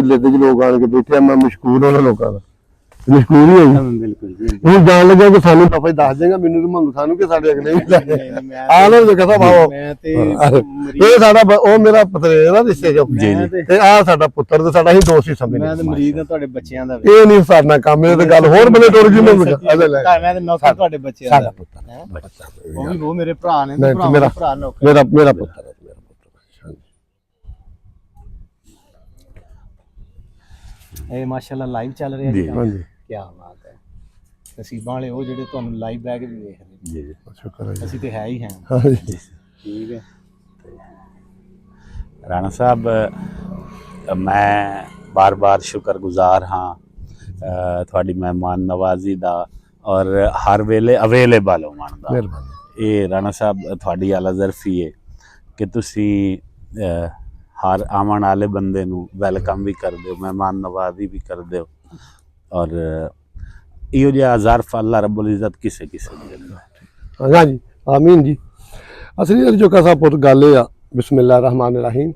लेते जी लोग आके बैठे मैं मशहूर होना लोगों का मशहूर ही है बिल्कुल जी ਹੁਣ ਜਾਣ ਲੱਗਿਆ ਕਿ ਸਾਨੂੰ ਦਫਾ ਦੱਸ ਦੇਗਾ ਮੈਨੂੰ ਤੇ ਮੁਹੰਮਦ ਖਾਨ ਨੂੰ ਕਿ ਸਾਡੇ ਅਗਲੇ ਵੀ ਆ ਲੋ ਕਹਤਾ ਬਾਓ ਮੈਂ ਤੇ ਇਹ ਸਾਡਾ ਉਹ ਮੇਰਾ ਪਤਰੇ ਦਾ ਰਿਸ਼ਤੇ ਜੋ ਤੇ ਆ ਸਾਡਾ ਪੁੱਤਰ ਤੇ ਸਾਡਾ ਹੀ ਦੋਸਤ ਹੀ ਸਮਝਦੇ ਮੈਂ ਤੇ ਮਰੀਜ਼ ਹਾਂ ਤੁਹਾਡੇ ਬੱਚਿਆਂ ਦਾ ਇਹ ਨਹੀਂ ਸਾਡਾ ਕੰਮ ਇਹ ਤੇ ਗੱਲ ਹੋਰ ਬਲੇ ਟੁਰ ਗਈ ਮੈਂ ਮੈਂ ਤੇ ਨੌਕਰ ਤੁਹਾਡੇ ਬੱਚਿਆਂ ਦਾ ਸਾਡਾ ਪੁੱਤਰ ਉਹ ਵੀ ਉਹ ਮੇਰੇ ਭਰਾ ਨੇ ਮੇਰਾ ਭਰਾ ਨੌਕਰ ਮੇਰਾ ਪੁੱਤਰ ਇਹ ਮਾਸ਼ਾਅੱਲਾ ਲਾਈਵ ਚੱਲ ਰਿਹਾ ਜੀ ਹਾਂਜੀ ਕੀ ਬਾਤ ਹੈ ਨਸੀਬਾਂ ਵਾਲੇ ਉਹ ਜਿਹੜੇ ਤੁਹਾਨੂੰ ਲਾਈਵ ਬੈਗ ਵੀ ਵੇਖ ਰਹੇ ਜੀ ਸ਼ੁਕਰ ਹੈ ਅਸੀਂ ਤੇ ਹੈ ਹੀ ਹਾਂ ਹਾਂਜੀ ਠੀਕ ਹੈ राणा साहब मैं बार बार शुक्रगुजार हाँ थोड़ी मेहमान नवाजी दा और हर वेले अवेलेबल होने दा ਮਿਹਰਬਾਨੀ ये राणा साहब थोड़ी आला ज़रफी है कि तुसी हर आवन वाले बंदे नू वैलकम भी कर दो मेहमान नवाजी भी कर दो और इहो जिहा ज़र्फ अल्लाह रब्बुल इज़्ज़त किसे किसे दिंदा हाँ जी आमीन जी असली जो का साहब पुत गल आ बिस्मिल्लाह रहमान रहीम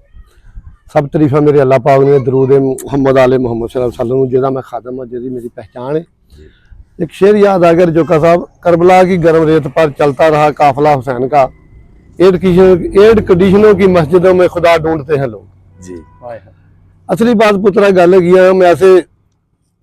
सब तरीफा मेरे अल्लाह पाक ने दरूद मुहम्मद आले मुहम्मद सल्लल्लाहु अलैहि वसल्लम जिहदा मैं खादम हाँ जिहदी मेरी पहचान है एक शेर याद आ गया जोका साहब करबला की गर्म रेत पर चलता रहा काफिला हुसैन का एयर कंडीशनों की मस्जिदों में खुदा ढूंढते हैं लोग जी असली बात पुत्रा गल है हम ऐसे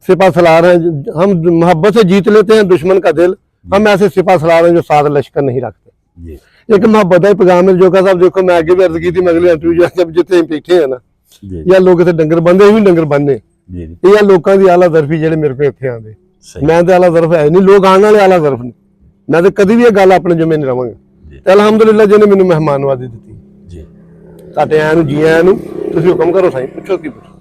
सिपा सलार हैं हम मोहब्बत से जीत लेते हैं दुश्मन का दिल हम ऐसे सिपा सलार हैं जो साथ लश्कर नहीं रखते जी एक मोहब्बत का पैगाम है जोका साहब देखो मैं आगे भी अर्ज की थी मैं अगले इंटरव्यू जब जितने बैठे हैं ना जी या लोग इतने डंगर बंदे भी डंगर बनने जी ये लोगों की आला ज़रफी जेडे मेरे को इतने आते सही मैं तो आला ज़रफ है नहीं लोग आने वाले आला ज़रफ ने मैं तो कभी भी ये गल अपने जुम्मे नहीं रवांगा तो अलहमदुलिल्लाह जिन्हें मैंने मेहमान नवाजी दी जी ਤੁਹਾਡੇ ਆਇਆਂ ਨੂੰ ਜੀ ਆਇਆਂ ਨੂੰ ਤੁਸੀਂ ਹੁਕਮ ਕਰੋ ਸਾਈਂ ਪੁੱਛੋ ਕੀ ਪੁੱਛੋ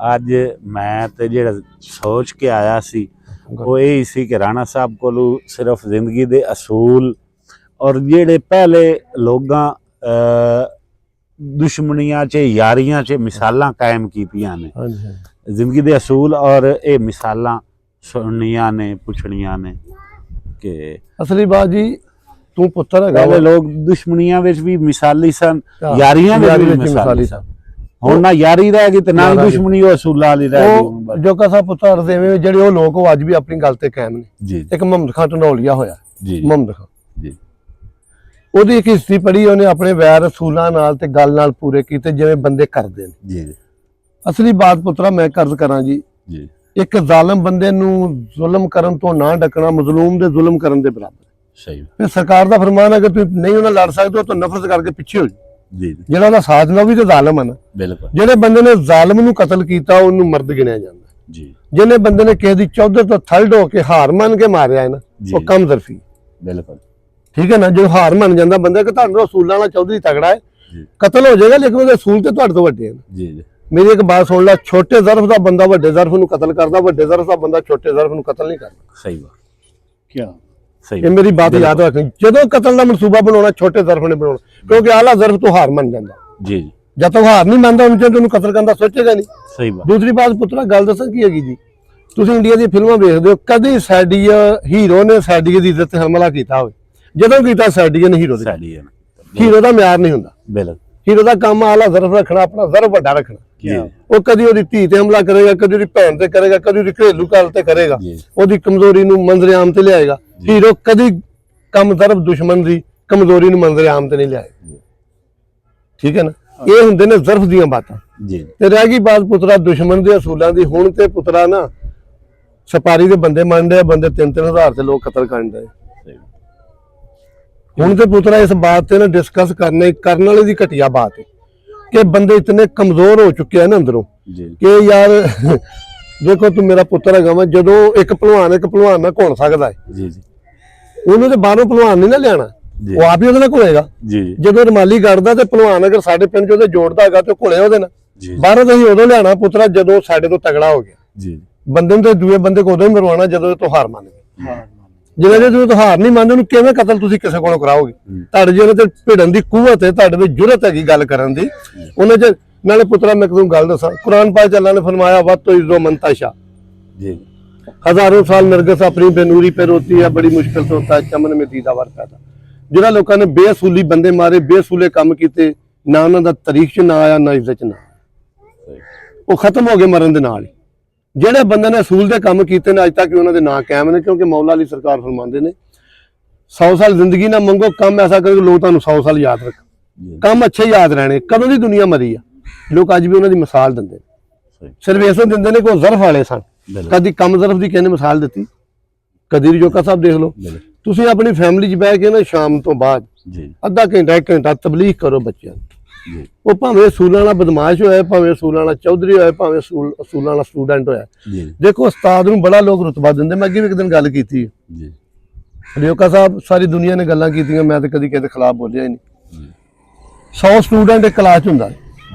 ਅੱਜ ਮੈਂ ਤੇ ਜਿਹੜਾ ਸੋਚ ਕੇ ਆਇਆ ਸੀ ਉਹ ਇਹ ਸੀ ਕਿ ਰਾਣਾ ਸਾਹਿਬ ਕੋਲੋਂ ਸਿਰਫ ਜ਼ਿੰਦਗੀ ਦੇ ਅਸੂਲ ਔਰ ਜਿਹੜੇ ਪਹਿਲੇ ਲੋਕਾਂ ਦੁਸ਼ਮਣੀਆਂ 'ਚ ਯਾਰੀਆਂ 'ਚ ਮਿਸਾਲਾਂ ਕਾਇਮ ਕੀਤੀਆਂ ਨੇ ਹਾਂਜੀ ਜ਼ਿੰਦਗੀ ਦੇ ਅਸੂਲ ਔਰ ਇਹ ਮਿਸਾਲਾਂ ਸੁਣਨੀਆਂ ਨੇ ਪੁੱਛਣੀਆਂ ਨੇ ਕਿ ਅਸਲੀ ਬਾਤ ਜੀ ਤੂੰ ਪੁੱਤਰ ਹੈਗਾ ਪਹਿਲੇ ਲੋਕ ਦੁਸ਼ਮਣੀਆਂ ਵਿੱਚ ਵੀ ਮਿਸਾਲੀ ਸਨ ਯਾਰੀਆਂ ਵਿੱਚ ਵੀ ਮਿਸਾਲੀ ਸਨ ਹੁਣ ਨਾ ਯਾਰੀ ਰਹਿ ਗਈ ਤੇ ਨਾ ਹੀ ਦੁਸ਼ਮਣੀ ਉਹ ਅਸੂਲਾਂ ਵਾਲੀ ਰਹਿ ਗਈ ਉਹ ਜੋ ਕਾ ਸਾਹਿਬ ਪੁੱਤਰ ਦੇਵੇਂ ਜਿਹੜੇ ਉਹ ਲੋਕ ਉਹ ਅੱਜ ਵੀ ਆਪਣੀ ਗੱਲ ਤੇ ਕਾਇਮ ਨੇ ਜੀ ਇੱਕ ਮੁਹੰਮਦ ਖਾਨ ਢੰਡੋਲੀਆ ਹੋਇਆ ਜੀ ਮੁਹੰਮਦ ਖਾਨ ਜੀ ਉਹਦੀ ਇੱਕ ਹਿਸਟਰੀ ਪੜ੍ਹੀ ਉਹਨੇ ਆਪਣੇ ਵੈਰ ਰਸੂਲਾਂ ਨਾਲ ਤੇ ਗੱਲ ਨਾਲ ਪੂਰੇ ਕੀਤੇ ਜਿਵੇਂ ਬੰਦੇ ਕਰਦੇ ਨੇ ਜੀ ਅਸਲੀ ਬਾਤ ਪੁੱਤਰਾ ਮੈਂ ਕਰਜ਼ ਕਰਾਂ ਜੀ ਜੀ ਇੱਕ ਜ਼ਾਲਮ ਬੰਦੇ ਨੂੰ ਜ਼ੁਲਮ ਕਰਨ ਤੋਂ ਨਾ ਡਕਣਾ ਮਜ਼ਲੂਮ ਦੇ ਜ਼ੁਲਮ ਕਰਨ ਦੇ ਬਰਾਬਰ ਸਹੀ ਫਿਰ ਸਰਕਾਰ ਦਾ ਫਰਮਾਨ ਹੈ ਕਿ ਤੁਸੀਂ ਨਹੀਂ ਉਹਨਾਂ ਲੜ ਸਕਦੇ ਹੋ ਤਾਂ ਨਫ਼ਰਤ ਕਰਕੇ ਪਿੱਛੇ ਹੋ ਜਾਓ ਜੀ ਜਿਹੜਾ ਉਹਦਾ ਸਾਥ ਨਾ ਉਹ ਵੀ ਤੇ ਜ਼ਾਲਮ ਹੈ ਨਾ ਬਿਲਕੁਲ ਜਿਹੜੇ ਬੰਦੇ ਨੇ ਜ਼ਾਲਮ ਨੂੰ ਕਤਲ ਕੀਤਾ ਉਹਨੂੰ ਮਰਦ ਗਿਣਿਆ ਜਾਂਦਾ ਜੀ ਜਿਹਨੇ ਬੰਦੇ ਨੇ ਕਿਸੇ ਦੀ ਚੌਧਰ ਤੋਂ ਥਲਡ ਹੋ ਕੇ ਹਾਰ ਮੰਨ ਕੇ ਮਾਰਿਆ ਹੈ ਨਾ ਉਹ ਕਮ ਜ਼ਰਫੀ ਬਿਲਕੁਲ ਠੀਕ ਹੈ ਨਾ ਜੋ ਹਾਰ ਮੰਨ ਜਾਂਦਾ ਬੰਦਾ ਕਿ ਤੁਹਾਨੂੰ ਰਸੂਲਾਂ ਵਾਲਾ ਚੌਧਰੀ ਤਗੜਾ ਹੈ ਕਤਲ ਹੋ ਜਾਏਗਾ ਲੇਕਿਨ ਉਹਦੇ ਰਸੂਲ ਤੇ ਤੁਹਾਡੇ ਤੋਂ ਵੱਡੇ ਹਨ ਜੀ ਜੀ ਮੇਰੀ ਇੱਕ ਬਾਤ ਸੁਣ ਲੈ ਛੋਟੇ ਜ਼ਰਫ ਦਾ ਬੰਦਾ ਵੱਡੇ ਜ਼ਰਫ ਨੂੰ ਕਤਲ ਕਰਦਾ ਵੱਡੇ ਜ਼ਰਫ ਦਾ ਬੰਦਾ ਛੋਟੇ ਜ਼ਰਫ ਨੂੰ ਕਤਲ ਨਹੀਂ ਕਰਦਾ ਸਹੀ ਬਾਤ ਕੀ ਸਹੀ ਇਹ ਮੇਰੀ ਬਾਤ ਯਾਦ ਰੱਖਣੀ ਜਦੋਂ ਕਤਲ ਦਾ ਮਨਸੂਬਾ ਬਣਾਉਣਾ ਛੋਟੇ ਜ਼ਰਫ ਨੇ ਬਣਾਉਣਾ ਕਿਉਂਕਿ ਆਲਾ ਜ਼ਰਫ ਤੋਂ ਹਾਰ ਮੰਨ ਜਾਂਦਾ ਜੀ ਜੀ ਜਦ ਤੱਕ ਹਾਰ ਨਹੀਂ ਮੰਨਦਾ ਉਹਨੂੰ ਉਹਨੂੰ ਕਤਲ ਕਰਨ ਦਾ ਸੋਚੇਗਾ ਨਹੀਂ ਸਹੀ ਬਾਤ ਦੂਸਰੀ ਬਾਤ ਪੁੱਤਰਾ ਗੱਲ ਦੱਸਾਂ ਕੀ ਹੈਗੀ ਜੀ ਤੁਸੀਂ ਇੰਡੀਆ ਦੀਆਂ ਫਿਲਮਾਂ ਵੇਖਦੇ ਹੋ ਕਦੀ ਸਾਡੀ ਹੀਰੋ ਨੇ ਸਾਡੀ ਦੀ ਇੱਜ਼ਤ ਤੇ ਹਮਲਾ ਕੀਤਾ ਹੋਵੇ ਜਦੋਂ ਕੀਤਾ ਸਾਡੀ ਨੇ ਹੀਰੋ ਸਾਡੀ ਹੈ ਹੀਰੋ ਦਾ ਮਿਆਰ ਨਹੀਂ ਹੁੰਦਾ ਬਿਲਕੁਲ ਹੀਰੋ ਦਾ ਕੰਮ ਆਲਾ ਜ਼ਰਫ ਰੱਖਣਾ ਆਪਣਾ ਜ਼ਰਫ ਵੱਡਾ ਰੱਖਣਾ ਉਹ ਕਦੀ ਉਹਦੀ ਧੀ ਤੇ ਹਮਲਾ ਕਰੇਗਾ ਕਦੀ ਉਹਦੀ ਭੈਣ ਤੇ ਕਰੇਗਾ ਕਦੀ ਉਹਦੀ ਘਰੇਲੂ ਗੱਲ ਤੇ ਕਰੇਗਾ ਉਹਦੀ ਕਮਜ਼ੋਰੀ ਨੂੰ ਮੰਜ਼ਰ ਆਮ ਤੇ ਲਿਆਏਗਾ ਹੀਰੋ ਕਦੀ ਕੰਮ ਜ਼ਰਫ ਦੁਸ਼ਮਣ ਦੀ ਕਮਜ਼ੋਰੀ ਨੂੰ ਮੰਜ਼ਰ ਆਮ ਤੇ ਨਹੀਂ ਲਿਆਏਗਾ ਠੀਕ ਹੈ ਨਾ ਇਹ ਹੁੰਦੇ ਨੇ ਜ਼ਰਫ ਦੀਆਂ ਬਾਤਾਂ ਜੀ ਤੇ ਰਹਿ ਗਈ ਬਾਤ ਪੁੱਤਰਾ ਦੁਸ਼ਮਣ ਦੇ ਅਸੂਲਾਂ ਦੀ ਹੁਣ ਤੇ ਪੁੱਤਰਾ ਨਾ ਸਪਾਰੀ ਦੇ ਬੰਦੇ ਮੰਨਦੇ ਆ ਬੰਦੇ 3-3000 ਤੇ ਲੋਕ ਕਤਲ ਕਰਦੇ ਹੁਣ ਤੇ ਪੁੱਤਰਾ ਇਸ ਬਾਤ ਤੇ ਨਾ ਡਿਸਕਸ ਕਰਨ ਵਾਲੇ ਦੀ ਘਟੀਆ ਬਾਤ ਹੈ ਕਿ ਬੰਦੇ ਇਤਨੇ ਕਮਜ਼ੋਰ ਹੋ ਚੁੱਕੇ ਆ ਨਾ ਅੰਦਰੋਂ ਕਿ ਯਾਰ ਦੇਖੋ ਤੂੰ ਮੇਰਾ ਪੁੱਤਰ ਹੈਗਾ ਵਾ ਜਦੋਂ ਇੱਕ ਭਲਵਾਨ ਨਾਲ ਘੁਲ ਸਕਦਾ ਹੈ ਜੀ ਜੀ ਉਹਨੂੰ ਤੇ ਬਾਹਰੋਂ ਭਲਵਾਨ ਨਹੀਂ ਨਾ ਲਿਆਣਾ ਉਹ ਆਪ ਹੀ ਉਹਦੇ ਨਾਲ ਘੁਲੇਗਾ ਜੀ ਜਦੋਂ ਰਮਾਲੀ ਕੱਢਦਾ ਤੇ ਭਲਵਾਨ ਅਗਰ ਸਾਡੇ ਪਿੰਡ ਚ ਉਹਦੇ ਜੋੜਦਾ ਹੈਗਾ ਤੇ ਘੁਲੇ ਉਹਦੇ ਨਾਲ ਬਾਹਰੋਂ ਤਾਂ ਅਸੀਂ ਉਦੋਂ ਲਿਆਣਾ ਪੁੱਤਰਾ ਜਦੋਂ ਸਾਡੇ ਤੋਂ ਤਗੜਾ ਹੋ ਗਿਆ ਜੀ ਬੰਦੇ ਨੂੰ ਤੇ ਦੂਏ ਬੰਦੇ ਕੋ ਉਦੋਂ ਹੀ ਮਰਵਾਉਣਾ ਜਦੋਂ ਇਹ ਹਾਰ ਮੰਨ ਗਿਆ ਜਿਹੜੇ ਤੁਸੀਂ ਹਾਰ ਨਹੀਂ ਮੰਨਦੇ ਉਹਨੂੰ ਕਿਵੇਂ ਕਤਲ ਤੁਸੀਂ ਕਿਸੇ ਕੋਲੋਂ ਕਰਾਓਗੇ ਤੁਹਾਡੇ ਜਿਹਨਾਂ ਤੇ ਭਿੜਨ ਦੀ ਕੂਵਤ ਹੈ ਤੁਹਾਡੇ ਵਿੱਚ ਜੁਰਤ ਹੈਗੀ ਗੱਲ ਕਰਨ ਦੀ ਉਹਨਾਂ ਚ ਨਾਲੇ ਪੁੱਤਰਾ ਮੈਂ ਤੁਹਾਨੂੰ ਗੱਲ ਦੱਸਾਂ ਕੁਰਾਨ ਪਾਕ ਚ ਅੱਲਾਹ ਨੇ ਫਰਮਾਇਆ ਵਤ ਤੋਂ ਇਜ਼ੋ ਮੰਤਾਸ਼ਾ ਜੀ हजारों साल नरगिस अपनी बेनूरी पे रोती है बड़ी मुश्किल से होता है चमन में दीदावर पैदा जिहड़ा लोगों ने बेअसूली बंदे मारे बेअसूले काम किए ना उन्होंने तारीख च ना आया ना इज्जत च ना ਉਹ ਖਤਮ ਹੋ ਗਏ ਮਰਨ ਦੇ ਨਾਲ ਹੀ। ਜਿਹੜੇ ਬੰਦੇ ਨੇ ਅਸੂਲ ਦੇ ਕੰਮ ਕੀਤੇ ਨੇ ਅੱਜ ਤੱਕ ਵੀ ਉਹਨਾਂ ਦੇ ਨਾਂ ਕਾਇਮ ਨੇ, ਕਿਉਂਕਿ ਮੌਲਾ ਅਲੀ ਸਰਕਾਰ ਫਰਮਾਉਂਦੇ ਨੇ 100 ਸਾਲ ਜ਼ਿੰਦਗੀ ਨਾ ਮੰਗੋ, ਕੰਮ ਐਸਾ ਕਰੋ ਲੋਕ ਤੁਹਾਨੂੰ 100 ਸਾਲ ਯਾਦ ਰੱਖਣ। ਕੰਮ ਅੱਛੇ ਯਾਦ ਰਹਿਣੇ। ਕਦੋਂ ਦੀ ਦੁਨੀਆ ਮਰੀ ਆ, ਲੋਕ ਅੱਜ ਵੀ ਉਹਨਾਂ ਦੀ ਮਿਸਾਲ ਦਿੰਦੇ ਨੇ। ਸਿਰਫ ਇਸ ਨੂੰ ਦਿੰਦੇ ਨੇ ਕਿ ਉਹ ਜ਼ਰਫ ਵਾਲੇ ਸਨ, ਕਦੀ ਕਮ ਜ਼ਰਫ ਦੀ ਕਿਸੇ ਨੇ ਮਿਸਾਲ ਦਿੱਤੀ? ਕਦੀ ਰਜੋਕਾ ਸਾਹਿਬ ਦੇਖ ਲਓ। ਤੁਸੀਂ ਆਪਣੀ ਫੈਮਿਲੀ 'ਚ ਬਹਿ ਕੇ ਨਾ ਸ਼ਾਮ ਤੋਂ ਬਾਅਦ ਅੱਧਾ ਘੰਟਾ 1 ਘੰਟਾ ਤਬਲੀਗ ਕਰੋ ਬੱਚਿਆਂ ਨੂੰ। ਉਹ ਭਾਵੇਂ ਅਸੂਲਾਂ ਵਾਲਾ ਬਦਮਾਸ਼ ਹੋਇਆ, ਭਾਵੇਂ ਅਸੂਲਾਂ ਵਾਲਾ ਚੌਧਰੀ ਹੋਇਆ, ਭਾਵੇਂ ਅਸੂਲਾਂ ਵਾਲਾ ਸਟੂਡੈਂਟ ਹੋਇਆ। ਦੇਖੋ ਉਸਤਾਦ ਨੂੰ ਬੜਾ ਲੋਕ ਰੁਤਬਾ ਦਿੰਦੇ। ਮੈਂ ਅੱਗੇ ਵੀ ਇੱਕ ਦਿਨ ਗੱਲ ਕੀਤੀ, ਰਜੋਕਾ ਸਾਹਿਬ ਸਾਰੀ ਦੁਨੀਆ ਨੇ ਗੱਲਾਂ ਕੀਤੀਆਂ, ਮੈਂ ਤਾਂ ਕਦੀ ਕਿਸੇ ਦੇ ਖਿਲਾਫ ਬੋਲਿਆ ਹੀ ਨਹੀਂ। 100 ਸਟੂਡੈਂਟ ਇੱਕ ਕਲਾਸ 'ਚ ਹੁੰਦਾ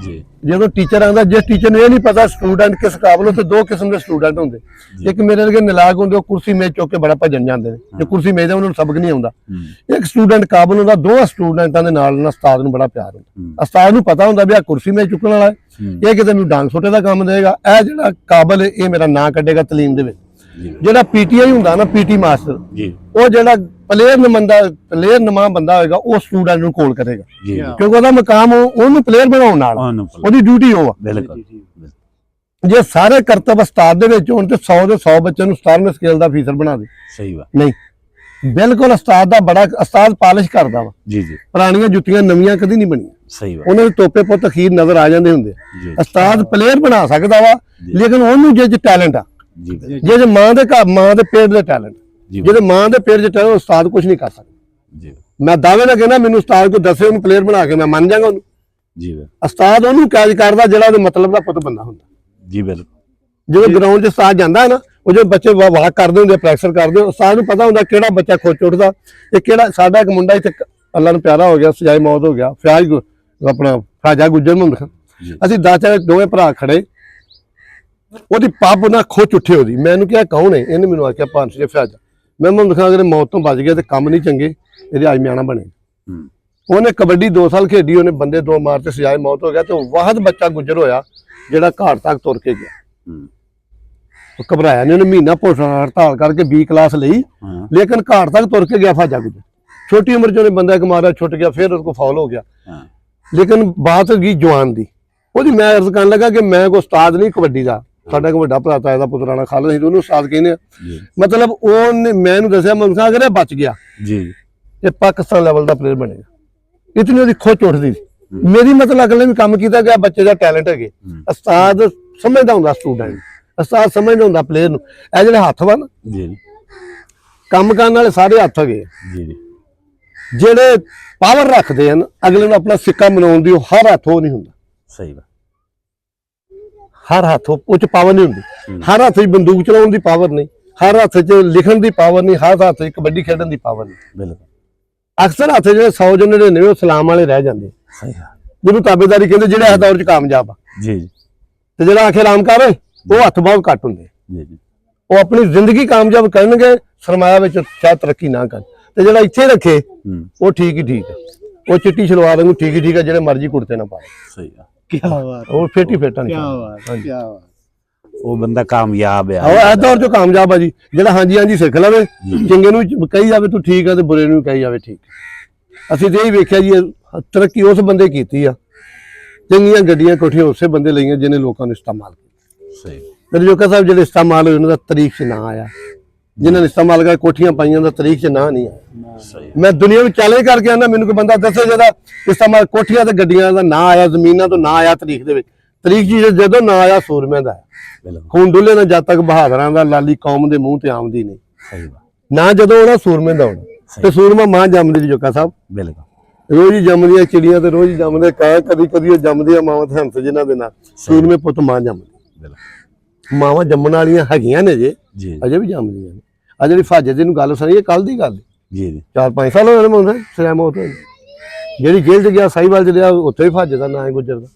ਜਦੋਂ ਟੀਚਰ ਆਉਂਦਾ, ਜਿਸ ਟੀਚਰ ਨੂੰ ਇਹ ਨਹੀਂ ਪਤਾ ਸਟੂਡੈਂਟ ਕਿਸ ਕਾਬਲ, ਤੇ 2 ਕਿਸਮ ਦੇ ਸਟੂਡੈਂਟ ਹੁੰਦੇ। ਇੱਕ ਮੇਰੇ ਵਰਗੇ ਨਲਾਇਕ ਹੁੰਦੇ, ਉਹ ਕੁਰਸੀ ਮੇਜ਼ ਚੁੱਕ ਕੇ ਬੜਾ ਭੱਜਣ ਜਾਂਦੇ ਨੇ, ਜੇ ਕੁਰਸੀ ਮੇਜ਼ ਹੈ ਉਹਨਾਂ ਨੂੰ ਸਬਕ ਨਹੀਂ ਆਉਂਦਾ। ਇੱਕ ਸਟੂਡੈਂਟ ਕਾਬਲ ਹੁੰਦਾ, 2 ਸਟੂਡੈਂਟਾਂ ਦੇ ਨਾਲ ਨਾ ਉਸਤਾਦ ਨੂੰ ਬੜਾ ਪਿਆਰ ਹੁੰਦਾ। ਉਸਤਾਦ ਨੂੰ ਪਤਾ ਹੁੰਦਾ ਵੀ ਆ ਕੁਰਸੀ ਮੇਜ਼ ਚੁੱਕਣ ਵਾਲਾ ਹੈ, ਇਹ ਕਿਤੇ ਮੈਨੂੰ ਡਾਂਗ ਛੋਟੇ ਦਾ ਕੰਮ ਦੇਗਾ, ਇਹ ਜਿਹੜਾ ਕਾਬਲ ਹੈ ਇਹ ਮੇਰਾ ਨਾਂ ਕੱਢੇਗਾ ਤਲੀਮ ਦੇ ਵਿੱਚ। ਜਿਹੜਾ ਪੀਟੀਆਈ ਹੁੰਦਾ ਨਾ, ਪੀਟੀ ਮਾਸਟਰ, ਉਹ ਜਿਹੜਾ ਪਲੇਅਰ ਨੁਮਾ ਬੰਦਾ ਹੋਏਗਾ, ਉਹ ਸਟੂਡੈਂਟ ਨੂੰ ਕੋਲ ਕਰੇਗਾ, ਕਿਉਂਕਿ ਉਹਦਾ ਮਕਾਮ ਉਹਨੂੰ ਪਲੇਅਰ ਬਣਾਉਣ ਨਾਲ, ਉਹਦੀ ਡਿਊਟੀ ਉਹ ਆ। ਜੇ ਸਾਰੇ ਕਰਤੱਵ ਉਸਤਾਦ ਦੇ ਵਿੱਚ ਹੋਣ ਤੇ 100 ਦੇ 100 ਬੱਚਿਆਂ ਨੂੰ 17ਵੇਂ ਸਕੇਲ ਦਾ ਅਫੀਸਰ ਬਣਾ ਦੇ। ਸਹੀ ਵਾ। ਨਹੀਂ, ਬਿਲਕੁਲ ਉਸਤਾਦ ਦਾ ਬੜਾ, ਉਸਤਾਦ ਪਾਲਿਸ਼ ਕਰਦਾ ਵਾ। ਪੁਰਾਣੀਆਂ ਜੁੱਤੀਆਂ ਨਵੀਆਂ ਕਦੀ ਨਹੀਂ ਬਣੀਆਂ। ਸਹੀ ਵਾ। ਉਹਨਾਂ ਦੇ ਟੋਪੇ ਪੁੱਤ ਅਖੀਰ ਨਜ਼ਰ ਆ ਜਾਂਦੇ ਹੁੰਦੇ। ਉਸਤਾਦ ਪਲੇਅਰ ਬਣਾ ਸਕਦਾ ਵਾ, ਲੇਕਿਨ ਉਹਨੂੰ ਜੇ ਟੈਲੈਂਟ ਆ, ਜੇ ਮਾਂ ਦੇ ਘਰ, ਮਾਂ ਦੇ ਪੇਟ ਦੇ ਟੈਲੈਂਟ, ਜਿਹਦੇ ਮਾਂ ਦੇ ਪੇਟ 'ਚ ਟੈਲੈਂਟ, ਉਸਤਾਦ ਕੁਝ ਨਹੀਂ ਕਰ ਸਕਦਾ। ਮੈਂ ਦਾਅਵੇ ਨਾਲ ਕਹਿੰਦਾ, ਮੈਨੂੰ ਉਸਤਾਦ ਕੋਈ ਦੱਸੇ ਉਹਨੂੰ ਪਲੇਅਰ ਬਣਾ ਕੇ, ਮੈਂ ਮੰਨ ਜਾਗਾ ਉਹਨੂੰ। ਉਸਤਾਦ ਉਹਨੂੰ ਕੈਚ ਕਰਦਾ ਜਿਹੜਾ ਉਹਦੇ ਮਤਲਬ ਦਾ ਪੁੱਤ ਬੰਦਾ ਹੁੰਦਾ। ਜਦੋਂ ਗਰਾਊਂਡ 'ਚ ਉਸਤਾਦ ਜਾਂਦਾ ਨਾ, ਉਹ ਜੋ ਬੱਚੇ ਵਾਕ ਕਰਦੇ ਹੁੰਦੇ, ਪ੍ਰੈਕਟਿਸ ਕਰਦੇ, ਉਸਤਾਦ ਨੂੰ ਪਤਾ ਹੁੰਦਾ ਕਿਹੜਾ ਬੱਚਾ ਖੁੱਚ ਉੱਠਦਾ। ਇਹ ਕਿਹੜਾ, ਸਾਡਾ ਇੱਕ ਮੁੰਡਾ ਇੱਥੇ ਅੱਲਾ ਨੂੰ ਪਿਆਰਾ ਹੋ ਗਿਆ, ਸਜਾਏ ਮੌਤ ਹੋ ਗਿਆ, ਆਪਣਾ ਖਾਜਾ ਗੁੱਜਰ ਮੁਹੰਮਦ ਖਾਨ। ਅਸੀਂ 10 ਦੋਵੇਂ ਭਰਾ ਖੜੇ, ਉਹਦੀ ਪੱਬ ਨਾ ਖੁੱਚ ਉੱਠੇ ਉਹਦੀ। ਮੈਨੂੰ ਕਿਹਾ ਕੌਣ ਹੈ? ਇਹਨੇ ਮੈਨੂੰ ਆਖਿਆ ਭਾਂਸ ਜੇ ਫਿਆਜਾ। ਮੈਂ ਮੁਹੰਮਦ ਖਾਨ ਅਗਰ ਮੌਤ ਤੋਂ ਬਚ ਗਿਆ ਤੇ ਕੰਮ ਨਹੀਂ ਚੰਗੇ, ਇਹਦੇ ਅੱਜ ਮਿਆਣਾ ਬਣੇ। ਉਹਨੇ ਕਬੱਡੀ 2 ਸਾਲ ਖੇਡੀ, ਉਹਨੇ ਬੰਦੇ 2 ਮਾਰਤੇ, ਸਜਾਏ ਮੌਤ ਹੋ ਗਿਆ। ਤੇ ਵਾਹਦ ਬੱਚਾ ਗੁੱਜਰ ਹੋਇਆ ਜਿਹੜਾ ਘਾਟ ਤੱਕ ਤੁਰ ਕੇ ਗਿਆ। ਉਹ ਘਬਰਾਇਆ ਨਹੀਂ, ਉਹਨੇ ਮਹੀਨਾ ਭੋਸਣਾ ਹੜਤਾਲ ਕਰਕੇ B ਕਲਾਸ ਲਈ, ਲੇਕਿਨ ਘਾਟ ਤੱਕ ਤੁਰ ਕੇ ਗਿਆ ਫਾਜਾ ਗੁੱਜਰ। ਛੋਟੀ ਉਮਰ 'ਚ ਉਹਨੇ ਬੰਦਾ ਇੱਕ ਮਾਰਿਆ, ਛੁੱਟ ਗਿਆ, ਫਿਰ ਉਹਦੇ ਕੋਲ ਫਾਉਲ ਹੋ ਗਿਆ। ਲੇਕਿਨ ਬਾਤ ਗਈ ਜਵਾਨ ਦੀ, ਉਹਦੀ ਮੈਂ ਅਰਜ਼ ਕਰਨ ਲੱਗਾ ਕਿ ਮੈਂ ਕੋਈ ਉਸਤਾਦ ਨਹੀਂ ਕਬੱਡੀ ਦਾ, ਸਾਡਾ ਇੱਕ ਵੱਡਾ ਭਰਾ ਤਾਇਆ ਦਾ ਪੁੱਤਰਾਣਾ ਖਾਲਦ ਸੀ, ਉਹਨੂੰ ਉਸਤਾਦ ਕਹਿੰਦੇ ਆ। ਮਤਲਬ ਉਹਨੇ ਮੈਨੂੰ ਦੱਸਿਆ, ਮੈਂ ਕਿਹਾ ਅਗਰ ਇਹ ਬਚ ਗਿਆ ਇਹ ਪਾਕਿਸਤਾਨ ਲੈਵਲ ਦਾ ਪਲੇਅਰ ਬਣੇਗਾ। ਇਤਨੀ ਉਹਦੀ ਖੁੱਚ ਉੱਠਦੀ ਸੀ। ਮੇਰੀ ਮਤਲਬ ਅਗਲੇ ਵੀ ਕੰਮ ਕੀਤਾ ਗਿਆ, ਬੱਚੇ ਦਾ ਟੈਲੈਂਟ ਹੈਗੇ। ਉਸਤਾਦ ਸਮਝਦਾ ਹੁੰਦਾ ਸਟੂਡੈਂਟ, ਉਸਤਾਦ ਸਮਝਦਾ ਹੁੰਦਾ ਪਲੇਅਰ ਨੂੰ। ਇਹ ਜਿਹੜੇ ਹੱਥ ਵਾ ਨਾ, ਕੰਮ ਕਰਨ ਵਾਲੇ ਸਾਰੇ ਹੱਥ ਹੈਗੇ, ਜਿਹੜੇ ਪਾਵਰ ਰੱਖਦੇ ਹਨ ਅਗਲੇ ਨੂੰ ਆਪਣਾ ਸਿੱਕਾ ਮਨਾਉਣ ਦੀ, ਉਹ ਹਰ ਹੱਥ ਉਹ ਨਹੀਂ ਹੁੰਦਾ। ਸਹੀ ਵਾ। ਹਰ ਹੱਥ ਉਹ 'ਚ ਪਾਵਰ ਨਹੀਂ ਹੁੰਦੀ। ਹਰ ਹੱਥ 'ਚ ਬੰਦੂਕ ਚਲਾਉਣ ਦੀ ਪਾਵਰ ਨਹੀਂ, ਹਰ ਹੱਥ 'ਚ ਲਿਖਣ ਦੀ ਪਾਵਰ ਨਹੀਂ, ਹਰ ਹੱਥ 'ਚ ਕਬੱਡੀ ਖੇਡਣ ਦੀ ਪਾਵਰ ਨਹੀਂ। ਬਿਲਕੁਲ। ਅਕਸਰ ਹੱਥ ਜਿਹੜੇ 100 ਜਣੇ ਨੇ ਉਹ ਸਲਾਮ ਵਾਲੇ ਰਹਿ ਜਾਂਦੇ। ਸਹੀ। ਜਿਹਨੂੰ ਤਾਬੇਦਾਰੀ ਕਹਿੰਦੇ, ਜਿਹੜੇ ਇਸ ਦੌਰ 'ਚ ਕਾਮਯਾਬ ਆ। ਤੇ ਜਿਹੜਾ ਆਖੇ ਆਰਾਮ ਕਰ, ਉਹ ਹੱਥ ਬਹੁਤ ਘੱਟ ਹੁੰਦੇ। ਉਹ ਆਪਣੀ ਜ਼ਿੰਦਗੀ ਕਾਮਯਾਬ ਕਰਨਗੇ, ਸਰਮਾਇਆ ਵਿੱਚ ਸ਼ਾਇਦ ਤਰੱਕੀ ਨਾ ਕਰਨ। ਤੇ ਜਿਹੜਾ ਇੱਥੇ ਰੱਖੇ ਉਹ ਠੀਕ ਹੀ ਠੀਕ ਹੈ, ਉਹ ਚਿੱਟੀ ਸ਼ਲਵਾਰ ਨੂੰ ਠੀਕ ਹੀ ਠੀਕ ਹੈ, ਜਿਹੜੇ ਮਰਜ਼ੀ ਕੁੜਤੇ ਨਾ ਪਾਏ। ਸਹੀ ਆ। ਕਿਆ ਬਾਤ, ਉਹ ਫੇਟੀ ਫੇਟਾਂ ਨਹੀਂ। ਕਿਆ ਬਾਤ। ਉਹ ਬੰਦਾ ਕਾਮਯਾਬ ਆ। ਉਹ ਇਸ ਦੌਰ 'ਚ ਕਾਮਯਾਬ ਆ ਜੀ, ਜਿਹੜਾ ਹਾਂਜੀ ਹਾਂਜੀ ਸਿੱਖ ਲਵੇ, ਚੰਗੇ ਨੂੰ ਕਹੀ ਜਾਵੇ ਤੂੰ ਠੀਕ ਆ, ਤੇ ਬੁਰੇ ਨੂੰ ਕਹੀ ਜਾਵੇ ਠੀਕ। ਅਸੀਂ ਤੇ ਇਹ ਵੇਖਿਆ ਜੀ, ਤਰੱਕੀ ਉਸ ਬੰਦੇ ਕੀਤੀ ਆ, ਚੰਗੀਆਂ ਗੱਡੀਆਂ ਕੋਠੀਆਂ ਉਸੇ ਬੰਦੇ ਲਈਆਂ ਜਿਹਨੇ ਲੋਕਾਂ ਨੂੰ ਇਸਤੇਮਾਲ ਕੀਤਾ। ਸਹੀ। ਰਜੋਕਾ ਸਾਹਿਬ ਜਿਹੜੇ ਇਸਤੇਮਾਲ ਹੋਏ ਉਹਨਾਂ ਦਾ ਤਰੀਕ 'ਚ ਨਾ ਆਇਆ, ਜਿਨ੍ਹਾਂ ਨੇ ਇਸਤੇਮਾਲ ਕਰ ਕੋਠੀਆਂ ਪਾਈਆਂ ਦਾ ਤਰੀਕ 'ਚ ਨਾ ਨਹੀਂ ਆਇਆ। ਮੈਂ ਦੁਨੀਆ ਵਿੱਚ ਚੈਲੰਜ ਕਰਕੇ ਆਉਂਦਾ, ਮੈਨੂੰ ਕੋਈ ਬੰਦਾ ਦੱਸੇ ਜਿਹਦਾ ਇਸਤੇਮਾਲ ਕੋਠੀਆਂ ਤੇ ਗੱਡੀਆਂ ਦਾ ਨਾ ਆਇਆ, ਜ਼ਮੀਨਾਂ ਤੋਂ ਨਾ ਆਇਆ ਤਰੀਕ ਦੇ ਵਿੱਚ। ਤਰੀਕ 'ਚ ਜਦੋਂ ਨਾ ਆਇਆ, ਸੂਰਮਿਆਂ ਦਾ ਆਇਆ। ਖੂਨ ਡੁੱਲੇ ਨਾ ਜਦ ਤੱਕ ਬਹਾਦਰਾਂ ਦਾ, ਲਾਲੀ ਕੌਮ ਦੇ ਮੂੰਹ ਤੇ ਆਮਦੀ ਨਹੀਂ। ਸਹੀ ਨਾ ਜਦੋਂ ਉਹਨਾਂ ਸੂਰਮੇ ਦਾ ਹੋਣਾ, ਤੇ ਸੂਰਮਾ ਮਾਂ ਜੰਮਦੀ ਰਜੋਕਾ ਸਾਹਿਬ। ਬਿਲਕੁਲ। ਰੋਜ਼ ਹੀ ਜੰਮਦੀਆਂ ਚਿੜੀਆਂ ਤੇ ਰੋਜ਼ ਹੀ ਜੰਮਦੇ ਕਾਂ, ਕਦੀ ਕਦੀ ਉਹ ਜੰਮਦੀਆਂ ਮਾਵਾਂ ਤੇ ਹੰਸ, ਜਿਨ੍ਹਾਂ ਦੇ ਨਾਲ ਸੂਰਮੇ ਪੁੱਤ ਮਾਂ ਜੰਮਦੀ। ਮਾਵਾਂ ਜੰਮਣ ਵਾਲੀਆਂ ਹੈਗੀਆਂ ਨੇ ਜੇ, ਅਜੇ ਵੀ ਜੰਮਦੀਆਂ ਨੇ। ਆ ਜਿਹੜੀ ਫਾਜੇ ਦੀ ਨੂੰ ਗੱਲ ਸੁਣੀ, ਇਹ ਕੱਲ ਦੀ ਗੱਲ ਜੀ। 4-5 ਸਾਲ ਹੋਏ ਨੇ ਮੁੰਡੇ ਸਜ਼ਾ ਮੌਤ ਹੋਈ। ਜਿਹੜੀ ਜੇਲ੍ਹ 'ਚ ਗਿਆ ਸਾਹੀਵਾਲ 'ਚ ਰਿਹਾ, ਉੱਥੇ ਹੀ ਫਾਜੇ ਦਾ ਨਾਂ ਹੈ ਗੁੱਜਰ ਦਾ।